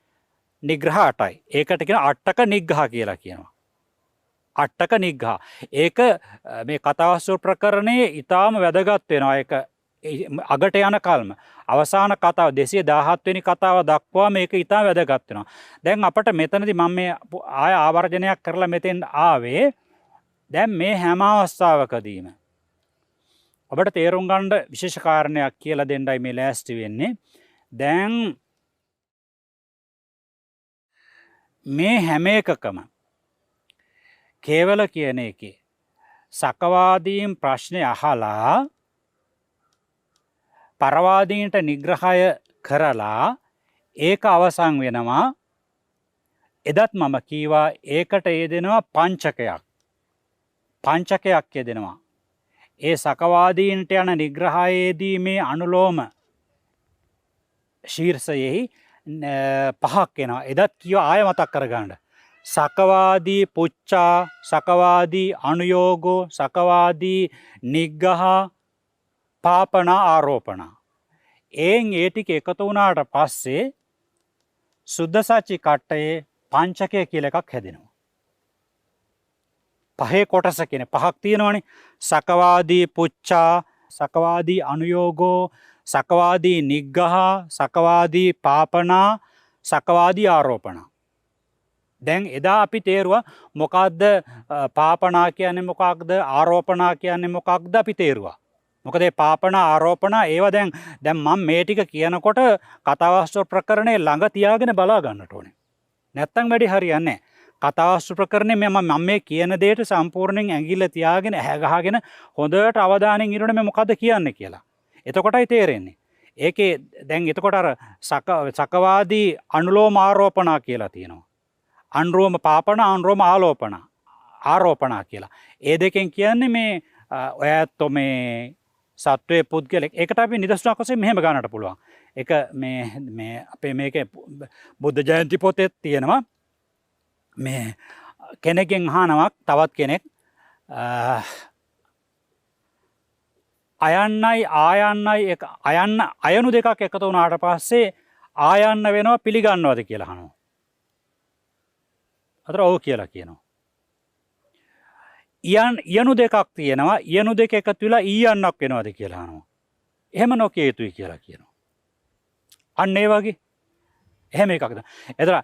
නිග්‍රහ 8යි. ඒකට කියන අට්ටක නිග්‍රහ කියලා කියනවා. අට්ටක නිග්‍රහ. ඒක මේ කතාවස්තු ප්‍රකරණයේ ඊටාම වැදගත් වෙනවා. ඒක අගට යන කල්ම අවසාන කතාව 217 වෙනි කතාව දක්වා මේක ඊටාම වැදගත් වෙනවා. දැන් අපිට මෙතනදී මම මේ ආය ආවර්ජනයක් කරලා මෙතෙන් ආවේ දැන් මේ හැම අවස්ථාවකදීම ඔබට තේරුම් ගන්න විශේෂ කාරණයක් කියලා දෙන්නයි මේ ලෑස්ති වෙන්නේ. දැන් මේ හැම එකකම කේවල කියන එකේ සකවාදීන් ප්‍රශ්නේ අහලා පරවාදීන්ට නිග්‍රහය කරලා ඒක අවසන් වෙනවා. එදත් මම කීවා ඒකට යෙදෙනවා පංචකයක් යෙදෙනවා. ඒ සකවාදීන්ට යන නිග්‍රහයේදී මේ අනුලෝම ශීර්ෂයෙහි පහක් වෙනවා. එදත් කියව ආය මතක් කරගන්න. සකවාදී පුච්චා, සකවාදී අනුയോഗෝ, සකවාදී නිග්ගහ, පාපනා ආරෝපණ. ඒ ටික එකතු වුණාට පස්සේ සුද්ධ සච්චි කට්ටයේ පංචකය කියලා එකක් හැදෙනවා. පහේ කොටස කියන පහක් තියෙනවනේ. සකවාදී පුච්චා, සකවාදී අනුയോഗෝ, සකවාදී නිග්ගහ, සකවාදී පාපනා, සකවාදී ආරෝපණ. දැන් එදා අපි තේරුවා මොකක්ද පාපනා කියන්නේ මොකක්ද ආරෝපණා කියන්නේ මොකක්ද අපි තේරුවා. මොකද මේ පාපනා ආරෝපණා ඒවා දැන් මම මේ ටික කියනකොට කතාවස්තු ප්‍රකරණේ ළඟ තියාගෙන බලා ගන්නට ඕනේ. නැත්තම් වැඩි හරියන්නේ නැහැ. කතාවස්තු ප්‍රකරණේ මම මේ කියන දෙයට සම්පූර්ණයෙන් ඇඟිල්ල තියාගෙන ඇහැ ගහගෙන හොඳට අවධානයෙන් ඉන්නොනේ මේ මොකද්ද කියන්නේ කියලා. එතකොටයි තේරෙන්නේ. ඒකේ දැන් එතකොට අර සකවාදී අනුලෝම ආරෝපණා කියලා තියෙනවා. අනුරෝම පාපන අනුරෝම ආරෝපණා කියලා. ඒ දෙකෙන් කියන්නේ මේ ඔයත් මේ සත්වයේ පුද්ගලෙක්. ඒකට අපි නිදසුනක් වශයෙන් මෙහෙම ගන්නට පුළුවන්. ඒක මේ අපේ මේකේ බුද්ධ ජයන්ති පොතේ තියෙනවා. මේ කෙනෙක්ගෙන් අහනවා තවත් කෙනෙක් අයනු දෙකක් එකතු වුණාට පස්සේ ආයන්න වෙනවා පිළිගන්නවද කියලා අහනවා. අතර ඔව් කියලා කියනවා. යනු දෙකක් තියෙනවා. යනු දෙක එකතු වෙලා ඊයන්නක් වෙනවද කියලා අහනවා. එහෙම නොකිය යුතුයි කියලා කියනවා. අන්න ඒ වගේ එහෙම එකක්ද. එතන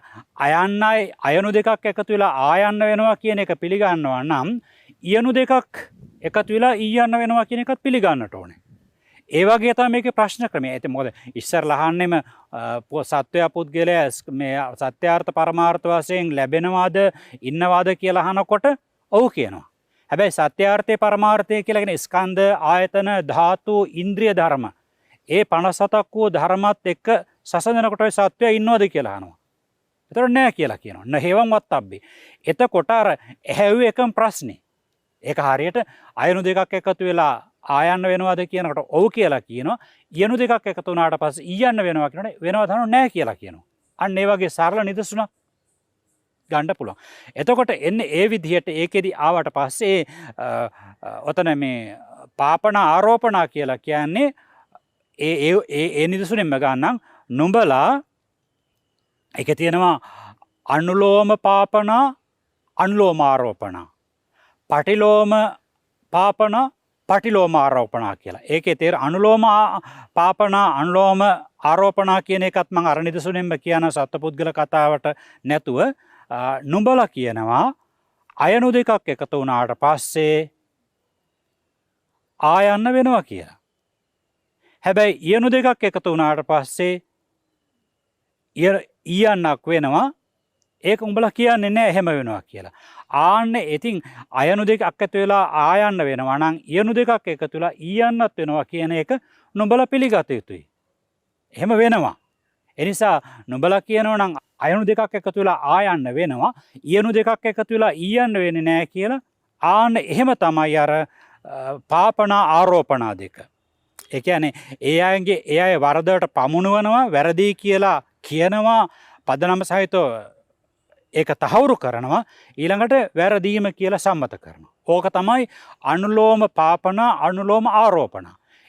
අයනු දෙකක් එකතු වෙලා ආයන්න වෙනවා කියන එක පිළිගන්නවා නම් යනු දෙකක් එකතු වෙලා ඊයන්න වෙනවා කියන එකත් පිළිගන්නට ඕනේ. ඒ වගේ තමයි මේකේ ප්‍රශ්න ක්‍රමය. ඒත් මොකද ඉස්සරලා අහන්නෙම සත්වය පුද්ගලයා මේ සත්‍යාර්ථ පරමාර්ථ වශයෙන් ලැබෙනවාද ඉන්නවාද කියලා අහනකොට ඔව් කියනවා. හැබැයි සත්‍යාර්ථය පරමාර්ථය කියලා කියන ස්කන්ධ ආයතන ධාතු ඉන්ද්‍රිය ධර්ම ඒ 57ක් වූ ධර්මات එක්ක සසඳනකොට ඔය සත්වය ඉන්නවද කියලා අහනවා. ඒතර නෑ කියලා කියනවා. නහෙවම් වත්තබ්බේ. එතකොට අර ඇහැව්වේ එකම ප්‍රශ්නේ. ඒක හරියට අයනු දෙකක් එකතු වෙලා ආයන්න වෙනවද කියනකොට ඔව් කියලා කියනවා. යනු දෙකක් එකතු වුණාට පස්සේ ඊයන්න වෙනවා කියනකොට වෙනවද නෑ කියලා කියනවා. අන්න ඒ වගේ සරල නිදසුනක් ගන්න පුළුවන්. එතකොට එන්නේ ඒ විදිහට ඒකෙදි ආවට පස්සේ ඔතන මේ පාපන ආරෝපණා කියලා කියන්නේ ඒ නිදසුනෙන්ම ගන්නම් නුඹලා ඒක තියෙනවා අනුලෝම පාපනා අනුලෝම ආරෝපණා පටිලෝම පාපනා පටිලෝම ආරෝපණා කියලා. ඒකේ තේර අනුලෝම පාපනා අනුලෝම ආරෝපණා කියන එකත් මම අර නිදසුනෙන්ම කියන සත්පුද්ගල කතාවට නැතුව නුඹලා කියනවා අයනු දෙකක් එකතු වුණාට පස්සේ ආයන්න වෙනවා කියලා. හැබැයි ඊයනු දෙකක් එකතු වුණාට පස්සේ ඊයන්නක් වෙනවා. ඒක උඹලා කියන්නේ නැහැ එහෙම වෙනවා කියලා. ආන්නේ ඉතින් අයනු දෙකක් එකතු වෙලා ආයන්න වෙනවා නම් ඊයනු දෙකක් එකතු වෙලා ඊයන්නත් වෙනවා කියන එක නුඹලා පිළිගත යුතුයි. එහෙම වෙනවා. ඒ නිසා නුඹලා කියනවා නම් අයනු දෙකක් එකතු වෙලා ආයන්න වෙනවා. ඊයනු දෙකක් එකතු වෙලා ඊයන්න වෙන්නේ නැහැ කියලා ආන එහෙම තමයි අර පාපන ආරෝපණා දෙක. ඒ කියන්නේ ඒ අය වරදට පමුණුවනවා, වැරදි කියලා කියනවා, පදනම සහිතව ඒක තහවුරු කරනවා, ඊළඟට වැරදීම කියලා සම්මත කරනවා. ඕක තමයි අනුලෝම පාපන අනුලෝම ආරෝපණ.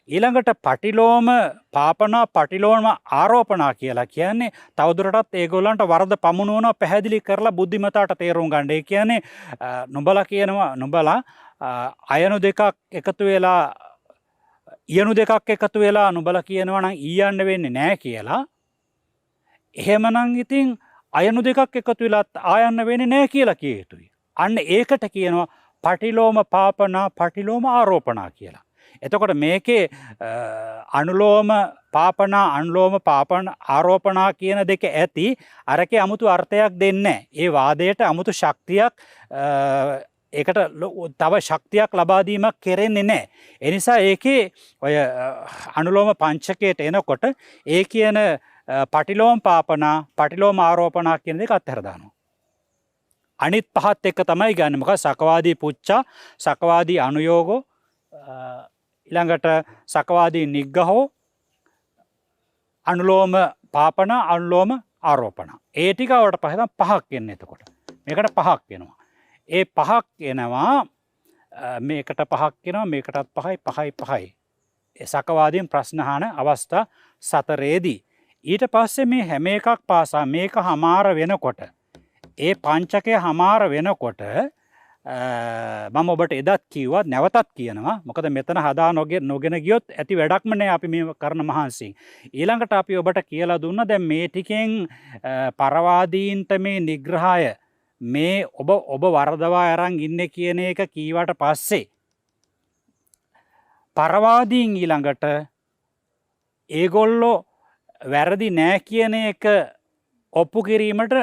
ඊළඟට පටිලෝම පාපන පටිලෝම ආරෝපණා කියලා කියන්නේ තවදුරටත් ඒගොල්ලන්ට වරද පමුණුවනවා පැහැදිලි කරලා බුද්ධිමතාට තේරුම් ගන්න. ඒ කියන්නේ නුඹලා කියනවා නුඹලා අයනු දෙකක් එකතු වෙලා ඊයනු දෙකක් එකතු වෙලා නුඹලා කියනවා නම් ඊයන්න වෙන්නේ නැහැ කියලා. එහෙමනම් ඉතින් අයනු දෙකක් එකතු වෙලත් ආයන්න වෙන්නේ නැහැ කියලා කිය යුතුයි. අන්න ඒකට කියනවා පටිලෝම පාපනා පටිලෝම ආරෝපණා කියලා. එතකොට මේකේ අනුලෝම පාපනා අනුලෝම පාපන ආරෝපණා කියන දෙක ඇති අරකේ 아무තු අර්ථයක් දෙන්නේ නැහැ. ඒ වාදයට 아무තු ශක්තියක් ඒකට තව ශක්තියක් ලබා දීමක් කෙරෙන්නේ නැහැ. ඒ නිසා ඒකේ ඔය අනුලෝම පංචකයට එනකොට ඒ කියන පටිලෝම පාපනා පටිලෝම ආරෝපණා කියන දෙක අත්හැර දානවා. අනිත් පහත් එක තමයි ගන්න. මොකද සකවාදී පුච්චා, සකවාදී අනුയോഗෝ, ඊළඟට සකවාදී නිග්ගහෝ, අනුලෝම පාපන අනුලෝම ආරෝපණ. ඒ ටික වලට පස්සේ තමයි පහක් එන්නේ. එතකොට මේකට පහක් එනවා. ඒ පහක් එනවා මේකට පහක් එනවා, මේකටත් පහයි පහයි පහයි. ඒ සකවාදීන් ප්‍රශ්න අහන අවස්ථා 4ේදී ඊට පස්සේ මේ හැම එකක් පාසා මේක හමාර වෙනකොට, ඒ පංචකය හමාර වෙනකොට මම ඔබට එදත් කිව්වා, නැවතත් කියනවා. මොකද මෙතන හදා නොගෙන ගියොත් ඇති වැඩක්ම නෑ අපි මේ කරන මහන්සියෙන්. ඊළඟට අපි ඔබට කියලා දුන්න දැන් මේ ටිකෙන් පරවාදීන්ට මේ නිග්‍රහය මේ ඔබ වරදවා අරන් ඉන්නේ කියන එක කීවට පස්සේ පරවාදීන් ඊළඟට ඒගොල්ලෝ වැරදි නෑ කියන එක ඔප්පු කිරීමට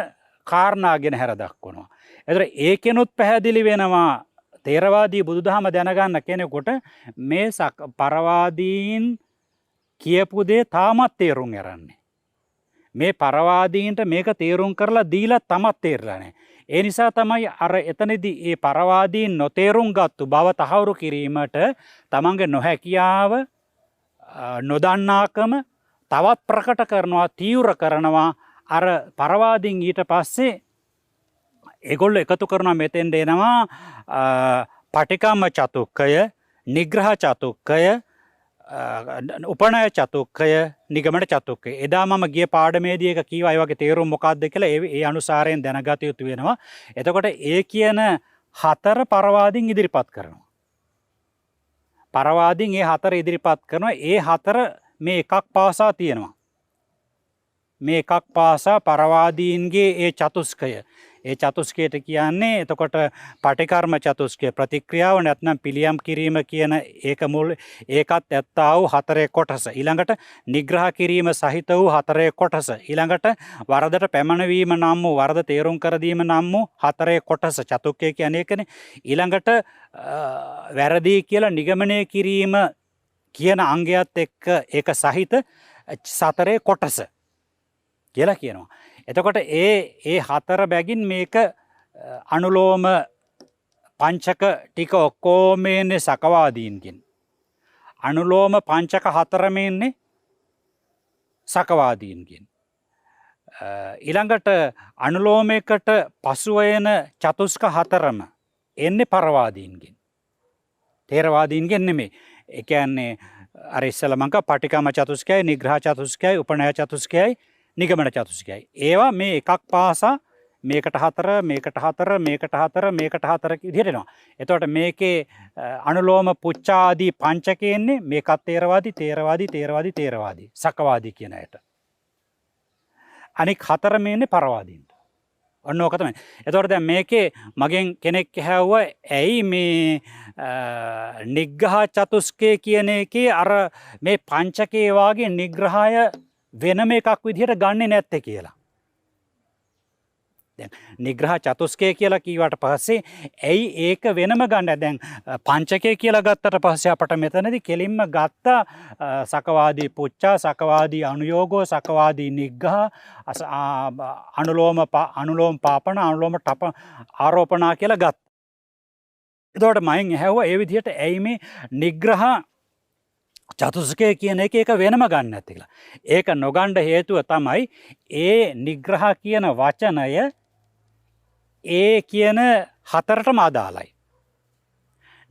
කාරණාගෙන හැර දක්වනවා. එතකොට ඒකෙනුත් පැහැදිලි වෙනවා තේරවාදී බුදුදහම දැනගන්න කෙනෙකුට මේ පරවාදීන් කියපු දේ තාමත් තේරුම් ගන්නේ. මේ පරවාදීන්ට මේක තේරුම් කරලා දීලා තමත් තේරලා නැහැ. ඒ නිසා තමයි අර එතනදී මේ පරවාදීන් නොතේරුම් ගත්තු බව තහවුරු කිරීමට තමන්ගේ නොහැකියාව, නොදන්නාකම තවත් ප්‍රකට කරනවා, තීව්‍ර කරනවා. අර පරවාදීන් ඊට පස්සේ ඒගොල්ලෝ එකතු කරනවා මෙතෙන්ට එනවා පටිකම්ම චතුක්කය, නිග්‍රහ චතුක්කය, උපනය චතුක්කය, නිගමන චතුක්කය. එදා මම ගිය පාඩමේදී එක කීවා ඒ වගේ තේරුම් මොකක්ද කියලා. ඒ අනුසාරයෙන් දැනගත යුතු වෙනවා. එතකොට ඒ කියන 4 පරවාදීන් ඉදිරිපත් කරනවා. පරවාදීන් ඒ 4 ඉදිරිපත් කරනවා. ඒ 4 මේ එකක් පාසා තියෙනවා. මේ එකක් පාසා පරවාදීන්ගේ ඒ චතුස්කය. ඒ චතුස්කයට කියන්නේ එතකොට පටිකර්ම චතුස්කය, ප්‍රතික්‍රියාව නැත්නම් පිළියම් කිරීම කියන ඒකත් ඇත්තා වූ 4 කොටස. ඊළඟට නිග්‍රහ කිරීම සහිත වූ 4 කොටස. ඊළඟට වරදට පැමිණවීම නම් වූ වරද තේරුම් කර දීම නම් වූ 4 කොටස. චතුක්කය කියන්නේ ඒකනේ. ඊළඟට වැරදි කියලා නිගමනය කිරීම කියන අංගයත් එක්ක ඒක සහිත 4 කොටස කියලා කියනවා. එතකොට ඒ 4 බැගින් මේක අනුලෝම පංචක ටික ඔක්කොම එන්නේ සකවාදීන්ගෙන්. අනුලෝම පංචක 4ම එන්නේ සකවාදීන්ගෙන්. ඊළඟට අනුලෝමයකට පසුව එන චතුස්ක 4ම එන්නේ පරවාදීන්ගෙන්. තේරවාදීන්ගෙන් නෙමෙයි. ඒ කියන්නේ අර ඉස්සෙල්ලා මං කිව්වා පටිකම චතුස්කයයි, නිග්‍රහ චතුස්කයයි, උපනය චතුස්කයයි, නිගමන චතුස්කයයි. ඒවා මේ එකක් පාසා මේකට 4, මේකට 4, මේකට 4, මේකට 4 විදිහට එනවා. එතකොට මේකේ අනුලෝම පුච්චාදී පංචකයන්නේ මේකත් තේරවාදී, තේරවාදී, තේරවාදී, තේරවාදී, සකවාදී කියන අයට. අනික 4 ඉන්නේ පරවාදීන්ට. ඔන්න ඕක තමයි. එතකොට දැන් මේකේ මගෙන් කෙනෙක් ඇහුවා ඇයි මේ නිග්‍රහ චතුස්කය කියන එකේ අර මේ පංචකේ වාගේ නිග්‍රහය වෙනම එකක් විදිහට ගන්නෙ නැත්තේ කියලා. දැන් නිග්‍රහ චතුස්කය කියලා කීවට පස්සේ ඇයි ඒක වෙනම ගන්න? දැන් පංචකය කියලා ගත්තට පස්සේ අපට මෙතනදී කෙලින්ම ගත්ත සකවාදී පුච්චා, සකවාදී අනුയോഗෝ, සකවාදී නිග්‍රහ, අනුලෝම පාපන, අනුලෝම ආරෝපණා කියලා ගත්තා. එතකොට මයින් ඇහැව්වා ඒ විදිහට ඇයි මේ නිග්‍රහ චතුස්කය කියන එක වෙනම ගන්න නැති කියලා. ඒක නොගන්න හේතුව තමයි ඒ නිග්‍රහ කියන වචනය ඒ කියන හතරටම අදාළයි.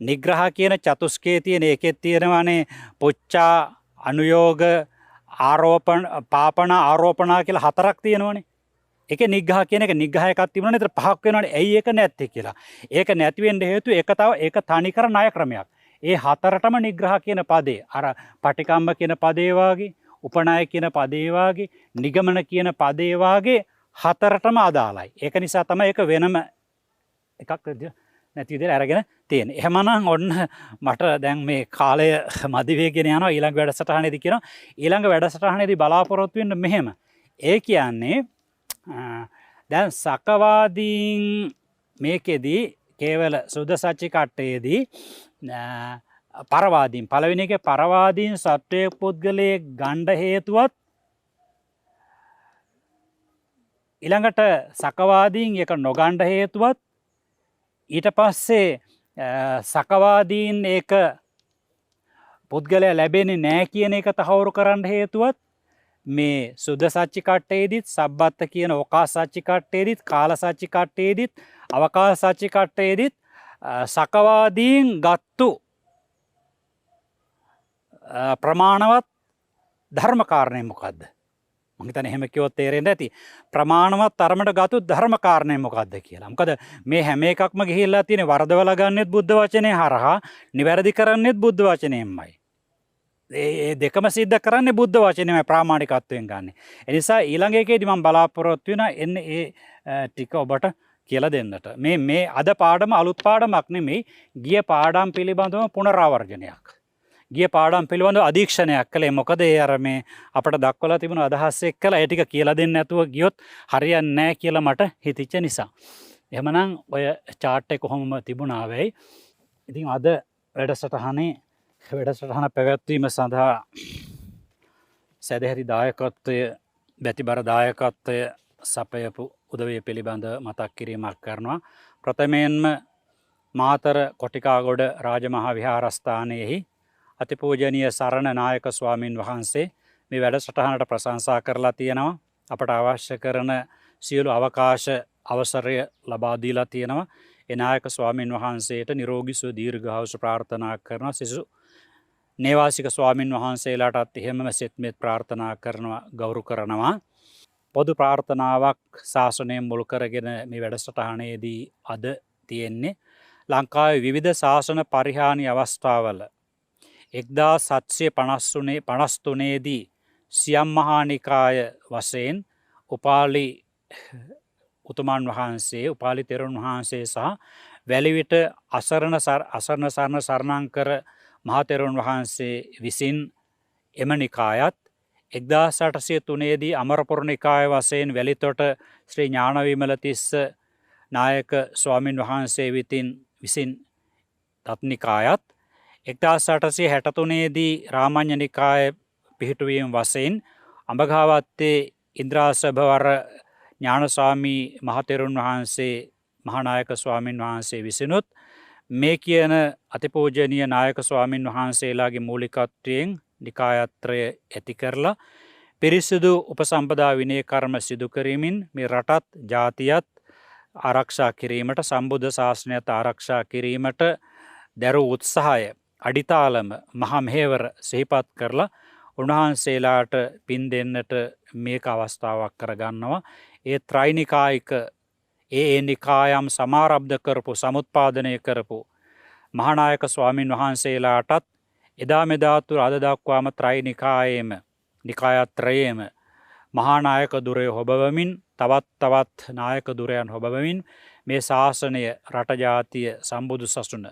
නිග්‍රහ කියන චතුස්කයේ තියෙන ඒකෙත් තියෙනවානේ පුච්චා අනුയോഗ ආරෝපණ පාපන ආරෝපණා කියලා හතරක් තියෙනවනේ. ඒකේ නිග්‍රහ කියන එක නිග්‍රහ එකක් තිබුණානේ. ඒතර පහක් වෙනවනේ. ඇයි ඒක නැත්තේ කියලා. ඒක නැති වෙන්න හේතුව ඒක තනිකර ණය ක්‍රමයක්. ඒ හතරටම නිග්‍රහ කියන පදේ අර පටිකම්ම කියන පදේ වාගේ, උපනාය කියන පදේ වාගේ, නිගමන කියන පදේ වාගේ හතරටම අදාළයි. ඒක නිසා තමයි ඒක වෙනම එකක් නැති විදිහට අරගෙන තියෙන්නේ. එහෙමනම් ඔන්න මට දැන් මේ කාලය මදි වේගෙන යනවා. ඊළඟ වැඩසටහනේදී කියනවා. ඊළඟ වැඩසටහනේදී බලාපොරොත්තු වෙන්න මෙහෙම. ඒ කියන්නේ දැන් සකවාදීන් මේකෙදී කේවල සුද්ධ සච්චි කට්ටයේදී පරවාදීන් පළවෙනි එකේ පරවාදීන් සත්වයේ පුද්ගලයේ ගණ්ඩ හේතුවත් ඊළඟට සකවාදීන් එක නොගණ්ඩ හේතුවත් ඊට පස්සේ සකවාදීන් ඒක පුද්ගලයා ලැබෙන්නේ නැහැ කියන එක තහවුරු කරන්න හේතුවත් මේ සුද්ධ සච්චි කට්ටයේදීත් සබ්බත්ත කියන ඕකාස සච්චි කට්ටයේදීත් කාල සච්චි කට්ටයේදීත් අවකාශ සච්චි කට්ටයේදීත් සකවාදීන් ගත්තු ප්‍රමාණවත් ධර්මකාරණය මොකක්ද? මම හිතන්නේ එහෙම කිව්වොත් තේරෙන්නේ නැති. ප්‍රමාණවත් තරමට ගතු ධර්මකාරණය මොකක්ද කියලා. මොකද මේ හැම එකක්ම ගිහිල්ලා තියෙන වරදවලා ගන්නෙත් බුද්ධ වචනේ හරහා, නිවැරදි කරන්නෙත් බුද්ධ වචනයෙන්මයි. ඒ දෙකම සිද්ධ කරන්නේ බුද්ධ වචනයමයි ප්‍රාමාණිකත්වයෙන් ගන්න. ඒ නිසා ඊළඟ එකේදී මම බලාපොරොත්තු වෙනවා එන්නේ ඒ ටික ඔබට කියලා දෙන්නට. මේ අද පාඩම අලුත් පාඩමක් නෙමෙයි. ගිය පාඩම් පිළිබඳව පුනරාවර්ජනයක්. ගිය පාඩම් පිළිබඳව අධීක්ෂණයක් කළේ. මොකද ඒ අර මේ අපට දක්වලා තිබුණු අදහස් එක්කලා ඒ ටික කියලා දෙන්නේ නැතුව ගියොත් හරියන්නේ නැහැ කියලා මට හිතිච්ච නිසා. එහෙමනම් ඔය chart එක කොහොමම තිබුණා වෙයි. ඉතින් අද වැඩසටහන පැවැත්වීම සඳහා සැදැහැති දායකත්වය, බැතිබර දායකත්වය සපයපු උදවිය පිළිබඳ මතක් කිරීමක් කරනවා. ප්‍රථමයෙන්ම මාතර කොටිකාගොඩ රාජමහා විහාරස්ථානයෙහි අතිපූජනීය සරණ නායක ස්වාමින් වහන්සේ මේ වැඩසටහනට ප්‍රශංසා කරලා තියෙනවා. අපට අවශ්‍ය කරන සියලු අවකාශ අවසරය ලබා දීලා තියෙනවා. ඒ නායක ස්වාමින් වහන්සේට නිරෝගී සුව දීර්ඝායුෂ ප්‍රාර්ථනා කරනවා. සිසු නේවාසික ස්වාමින් වහන්සේලාටත් එහෙමම සෙත්මෙත් ප්‍රාර්ථනා කරනවා, ගෞරව කරනවා. පොදු ප්‍රාර්ථනාවක් ශාසනයෙන් මුල් කරගෙන මේ වැඩසටහනේදී අද තියෙන්නේ. ලංකාවේ විවිධ ශාසන පරිහානි අවස්ථාවල 1753 දී සියම් මහා නිකාය වශයෙන් උපාලි උතුමන් වහන්සේ, උපාලි තෙරුන් වහන්සේ සහ වැලිවිට අසරණ සරණ සරණංකර මහතෙරුන් වහන්සේ විසින් එම නිකායත් 1803 දී අමරපුර නිකාය වශයෙන් වැලිතොට ශ්‍රී ඥානවිමලතිස්ස නායක ස්වාමින් වහන්සේ විසින් තත් නිකායත් 1863 දී රාමඤ්ඤ නිකාය පිහිටුවීම වශයෙන් අඹගහවත්තේ ඉන්ද්‍රාසභවර ඥානස්වාමී මහතෙරුන් වහන්සේ මහානායක ස්වාමින් වහන්සේ විසිනුත් මේ කියන අතිපූජනීය නායක ස්වාමින් වහන්සේලාගේ මූලිකත්වයෙන් නිකායත්‍රය ඇති කරලා පිරිසිදු උපසම්පදා විනය කර්ම සිදු කරමින් මේ රටත් ජාතියත් ආරක්ෂා කිරීමට, සම්බුද්ධ ශාසනයත් ආරක්ෂා කිරීමට දැරූ උත්සාහය අඩිතාලම මහා මෙහෙවර සිහිපත් කරලා උන්වහන්සේලාට පින් දෙන්නට මේක අවස්ථාවක් කරගන්නවා. ඒ ත්‍රිනිකායික ඒ නිකායම් සමාරබ්ධ කරපු, සමුත්පාදනය කරපු මහානායක ස්වාමින් වහන්සේලාටත් එදා මෙදාතුර අද දක්වාම ත්‍රිනිකායේම නිකායත්‍රයේම මහානායක දුරය හොබවමින්, තවත් නායක දුරයන් හොබවමින් මේ ශාසනය, රට ජාතිය, සම්බුදු සසුන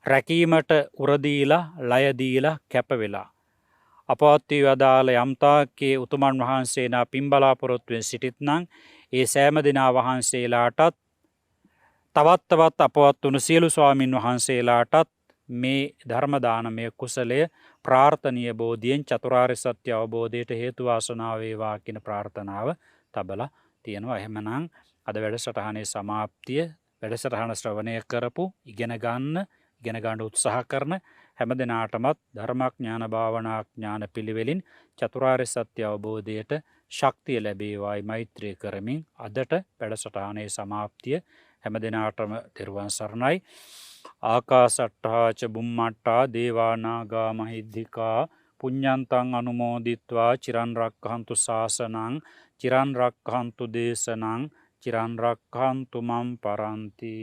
රැකීමට උරදීලා, ලයදීලා, කැප වෙලා අපවත් වී වදාළ යම්තාක්කේ උතුමන් වහන්සේලා පින් බලාපොරොත්තුවෙන් සිටිත්නම් ඒ සෑම දෙනා වහන්සේලාටත් තවත් අපවත් වුණු සියලු ස්වාමින් වහන්සේලාටත් මේ ධර්ම දානමය කුසලය ප්‍රාර්ථනීය බෝධියෙන් චතුරාර්ය සත්‍ය අවබෝධයට හේතු වාසනා වේවා කියන ප්‍රාර්ථනාව තබලා තියෙනවා. එහෙමනම් අද වැඩසටහනේ සමාප්තිය වැඩසටහන ශ්‍රවණය කරපු ඉගෙන ගන්න උත්සාහ කරන හැම දෙනාටමත් ධර්මඥාන භාවනා ඥාන පිළිවෙලින් චතුරාර්ය සත්‍ය අවබෝධයට ශක්තිය ලැබේවායි මෛත්‍රී කරමින් අදට වැඩසටහනේ සමාප්තිය හැම දෙනාටම තෙරුවන් සරණයි. ආකාසට්ඨා ච බුම්මට්ටා දේවා නාග මහිද්దికා පුඤ්ඤන්තං අනුමෝදිත්වා චිරන් රක්ඛන්තු ශාසනං චිරන් රක්ඛන්තු දේශනං චිරන් රක්ඛන්තු මම් පරන්ති.